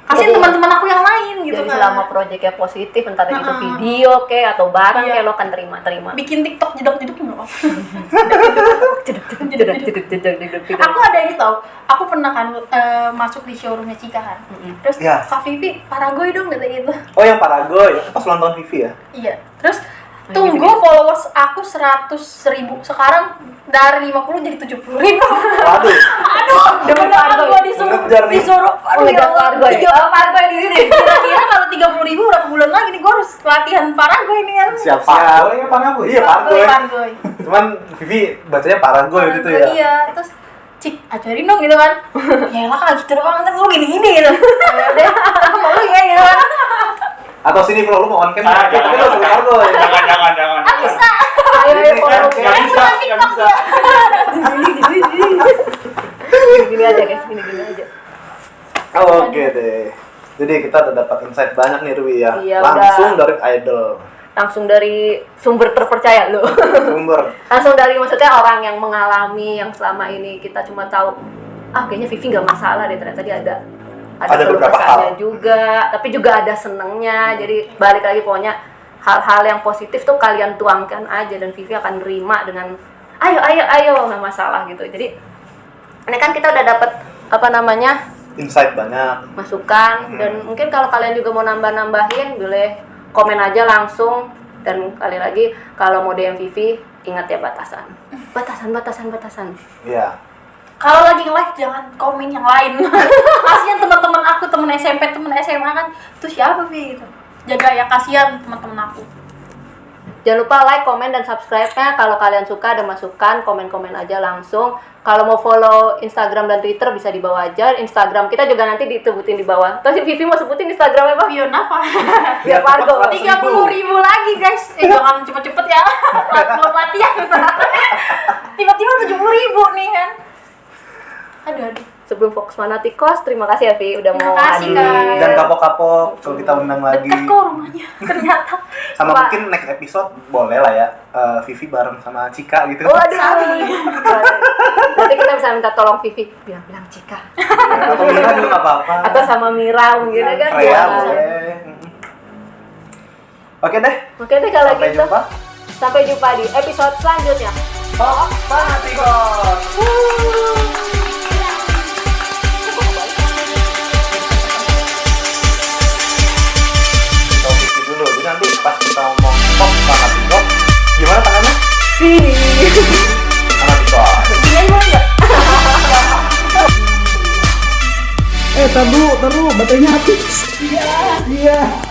Speaker 3: Kasihin teman-teman aku yang lain gitu
Speaker 2: jadi
Speaker 3: kan.
Speaker 2: selama proyeknya positif, entah itu video kayak atau barang kayak lo kan terima.
Speaker 3: Bikin TikTok jedok-jedok enggak apa.
Speaker 2: Jeduk.
Speaker 3: Aku ada ini tau, aku pernah kan masuk di showroomnya Cika kan. Terus
Speaker 1: Ya.
Speaker 3: Kak Vivi, Paragoy dong kata gitu.
Speaker 1: Oh yang Paragoy, pas ulang tahun Vivi ya?
Speaker 3: Iya. Terus tunggu followers aku 100.000. Sekarang dari 50 jadi 70.000.
Speaker 1: Waduh.
Speaker 3: Demi
Speaker 2: Fargo.
Speaker 3: gua disuruh
Speaker 1: Ngejar nih.
Speaker 3: aduh ya Allah,
Speaker 2: Fargo ya? Oh, Fargo yang di sini.
Speaker 3: kira-kira kalau 30.000 berapa bulan lagi nih gua harus latihan Fargo ini kan.
Speaker 1: Siap-siap.
Speaker 5: Pargoy ya Pargoy.
Speaker 1: Iya, Pargoy.
Speaker 3: Fargoy.
Speaker 1: Cuman Vivi bacanya Paragoy gitu ya.
Speaker 3: Iya, terus Cik, ajarin dong gitu kan. Ya lah kayak gitu doang, ntar lu gini-gini gitu. Ya udah, aku mau lu ya gitu kan.
Speaker 1: Atau sini kalau lu mau on cam,
Speaker 5: Ah,
Speaker 1: tapi lu suka Paragoy.
Speaker 5: Jangan.
Speaker 3: Ah bisa.
Speaker 2: Ayo,
Speaker 1: Ini
Speaker 2: follow.
Speaker 1: kan,
Speaker 5: Nggak bisa, nggak bisa.
Speaker 2: Gini aja guys, gini aja.
Speaker 1: Oke deh. Jadi kita udah dapat insight banyak nih Rwi ya.
Speaker 2: Iya,
Speaker 1: Langsung
Speaker 2: udah.
Speaker 1: dari idol.
Speaker 2: Langsung dari sumber terpercaya lo.
Speaker 1: Sumber.
Speaker 2: Langsung dari maksudnya orang yang mengalami, yang selama ini kita cuma tahu kayaknya Vivi nggak masalah deh, ternyata dia ada
Speaker 1: Ada beberapa
Speaker 2: keluh kesahnya
Speaker 1: hal.
Speaker 2: juga, tapi juga ada senengnya. Jadi balik lagi pokoknya hal-hal yang positif tuh kalian tuangkan aja dan Vivi akan nerima dengan ayo nggak masalah gitu. Jadi ini kan kita udah dapet
Speaker 1: Insight banyak.
Speaker 2: masukan dan mungkin kalau kalian juga mau nambah-nambahin boleh komen aja langsung. Dan kali lagi kalau mau DM Vivi ingat ya batasan.
Speaker 1: Iya.
Speaker 3: Kalau lagi nge-live jangan komen yang lain. Kasihan teman-teman aku, teman SMP, teman SMA kan. Itu siapa sih gitu. Jaga ya, kasihan teman-teman aku.
Speaker 2: Jangan lupa like, komen, dan subscribe-nya. Kalau kalian suka ada masukan, komen-komen aja langsung. Kalau mau follow Instagram dan Twitter bisa di bawah aja. Instagram kita juga nanti disebutin di bawah. Terus Vivi mau sebutin Instagramnya apa?
Speaker 3: Fiona apa?
Speaker 2: Biar Fargo.
Speaker 3: 30.000 lagi guys. Jangan cepet-cepet ya. Belum latihan. Tiba-tiba 70.000 nih kan. Aduh.
Speaker 2: Sebelum Fox Fanatikos, terima kasih ya Vi udah
Speaker 3: Terima
Speaker 2: mau
Speaker 3: kasih,
Speaker 2: hadir.
Speaker 3: Kak.
Speaker 1: Dan kapok-kapok kalau kita undang lagi.
Speaker 3: Dekat kok rumahnya. Ternyata.
Speaker 1: Sama
Speaker 2: Pak.
Speaker 1: mungkin next episode boleh lah ya. Vivi bareng sama Cika gitu.
Speaker 2: Waduh. Nanti kita bisa minta tolong Vivi bilang Cika.
Speaker 1: Atau Mira juga nggak apa-apa.
Speaker 2: Atau sama Mira mungkin kan.
Speaker 1: Freya
Speaker 2: Boleh.
Speaker 1: boleh. Oke deh.
Speaker 2: Oke deh kalau
Speaker 1: Sampai
Speaker 2: gitu.
Speaker 1: jumpa.
Speaker 2: Sampai jumpa di episode selanjutnya.
Speaker 1: Fox Fanatikos. Kita Vivi dulu. Jadi nanti pas kita ngomong Fox Fanatikos, gimana tangannya?
Speaker 2: Sini.
Speaker 1: Fanatikos.
Speaker 3: Ini aja boleh nggak?
Speaker 4: taruh, baterainya habis. Iya.